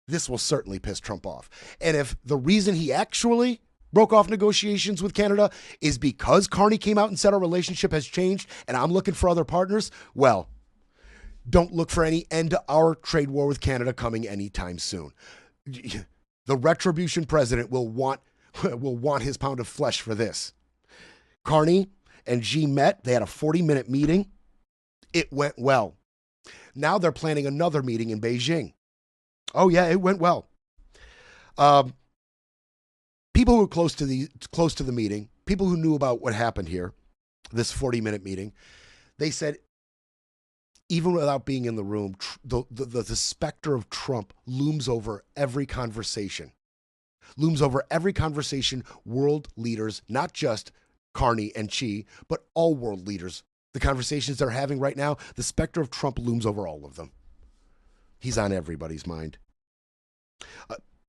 this will certainly piss Trump off. And if the reason he actually broke off negotiations with Canada is because Carney came out and said our relationship has changed and I'm looking for other partners, well, don't look for any end to our trade war with Canada coming anytime soon. The retribution president will want his pound of flesh for this. Carney and Xi met. They had a 40-minute meeting. It went well. Now they're planning another meeting in Beijing. Oh yeah, it went well. People who were close to the meeting, people who knew about what happened here, this 40-minute meeting, they said, even without being in the room, the specter of Trump looms over every conversation. World leaders, not just Carney and Xi, but all world leaders, the conversations they're having right now, the specter of Trump looms over all of them. He's on everybody's mind.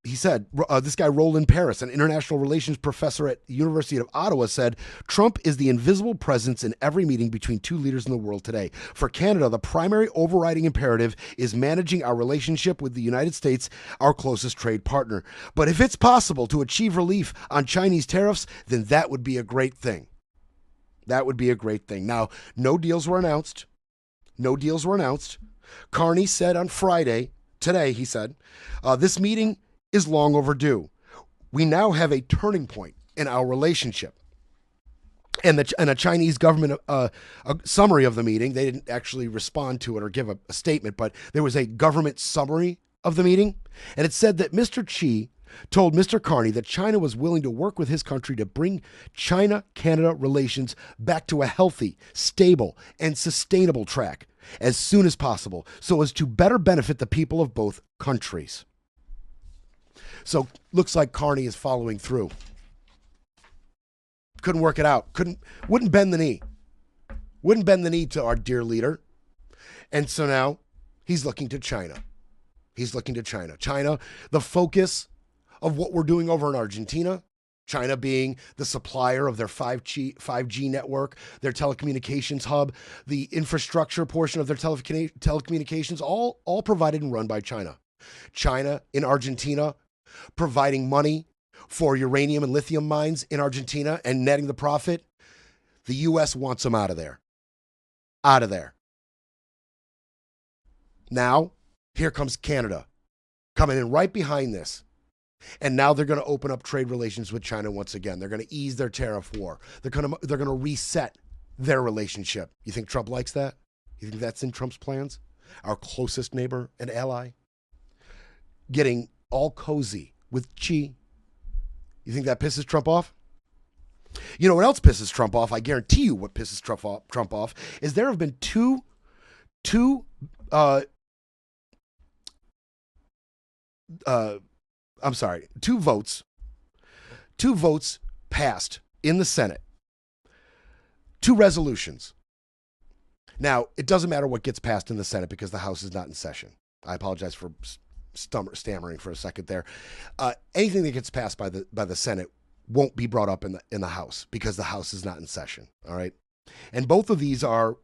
He said, this guy Roland Paris, an international relations professor at the University of Ottawa, said, Trump is the invisible presence in every meeting between two leaders in the world today. For Canada, the primary overriding imperative is managing our relationship with the United States, our closest trade partner. But if it's possible to achieve relief on Chinese tariffs, then that would be a great thing. Now, no deals were announced. Carney said on Friday, today, he said, this meeting is long overdue. We now have a turning point in our relationship. And a Chinese government a summary of the meeting, they didn't actually respond to it or give a statement, but there was a government summary of the meeting. And it said that Mr. Xi told Mr. Carney that China was willing to work with his country to bring China-Canada relations back to a healthy, stable, and sustainable track as soon as possible so as to better benefit the people of both countries. So looks like Carney is following through. Couldn't work it out. Wouldn't bend the knee. Wouldn't bend the knee to our dear leader. And so now he's looking to China. China, the focus of what we're doing over in Argentina, China being the supplier of their 5G network, their telecommunications hub, the infrastructure portion of their telecommunications, all provided and run by China. China in Argentina providing money for uranium and lithium mines in Argentina and netting the profit. The U.S. wants them out of there. Now, here comes Canada coming in right behind this. And now they're going to open up trade relations with China once again. They're going to ease their tariff war. They're going to reset their relationship. You think Trump likes that? You think that's in Trump's plans? Our closest neighbor and ally? Getting all cozy with Xi. You think that pisses Trump off? You know what else pisses Trump off? I guarantee you what pisses Trump off is there have been two votes passed in the Senate. 2 resolutions. Now, it doesn't matter what gets passed in the Senate because the House is not in session. I apologize for stammering for a second there. Anything that gets passed by the Senate won't be brought up in the House because the House is not in session. All right, and both of these are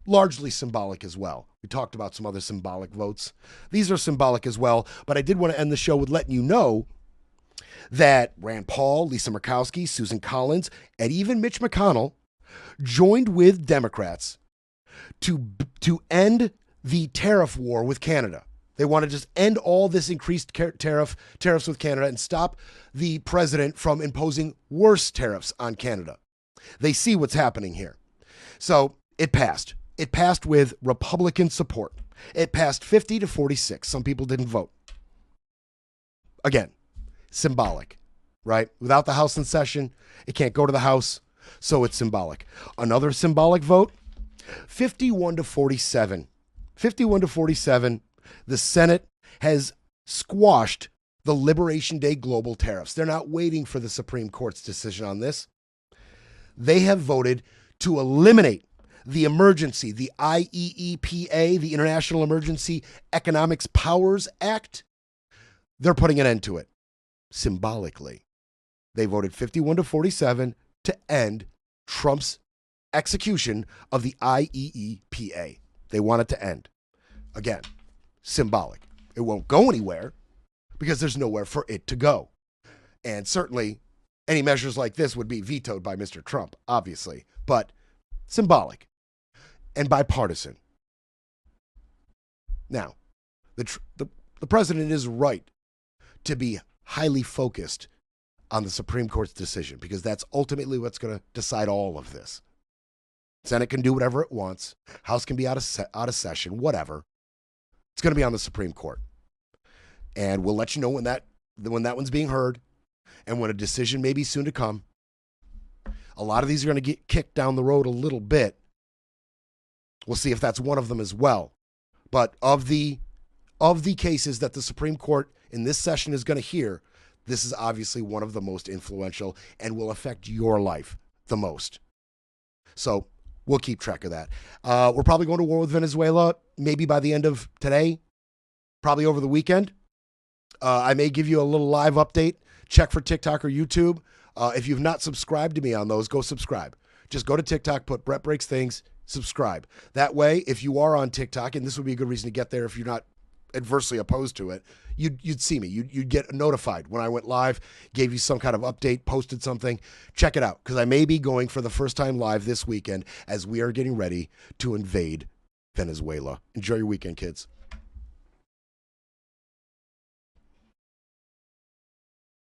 largely symbolic as well. We talked about some other symbolic votes. These are symbolic as well, but I did want to end the show with letting you know that Rand Paul, Lisa Murkowski, Susan Collins, and even Mitch McConnell joined with Democrats to end the tariff war with Canada. They want to just end all this increased tariffs with Canada and stop the president from imposing worse tariffs on Canada. They see what's happening here. So it passed. It passed with Republican support. It passed 50 to 46. Some people didn't vote. Again, symbolic, right? Without the House in session, it can't go to the House, so it's symbolic. Another symbolic vote, 51 to 47. 51 to 47, the Senate has squashed the Liberation Day global tariffs. They're not waiting for the Supreme Court's decision on this. They have voted to eliminate the emergency, the IEEPA, the International Emergency Economics Powers Act. They're putting an end to it. Symbolically, they voted 51 to 47 to end Trump's execution of the IEEPA. They want it to end. Again, symbolic. It won't go anywhere because there's nowhere for it to go. And certainly any measures like this would be vetoed by Mr. Trump, obviously, but symbolic and bipartisan. Now, the president is right to be highly focused on the Supreme Court's decision because that's ultimately what's going to decide all of this. Senate can do whatever it wants. House can be out of session, whatever. It's going to be on the Supreme Court. And we'll let you know when that one's being heard and when a decision may be soon to come. A lot of these are going to get kicked down the road a little bit. We'll see if that's one of them as well. But of the cases that the Supreme Court in this session is going to hear, this is obviously one of the most influential and will affect your life the most. So we'll keep track of that. We're probably going to war with Venezuela maybe by the end of today, probably over the weekend. I may give you a little live update. Check for TikTok or YouTube. If you've not subscribed to me on those, go subscribe. Just go to TikTok, put Brett Breaks Things, subscribe. That way, if you are on TikTok, and this would be a good reason to get there if you're not adversely opposed to it, you'd see me. You'd get notified when I went live, gave you some kind of update, posted something. Check it out, because I may be going for the first time live this weekend as we are getting ready to invade Venezuela. Enjoy your weekend, kids.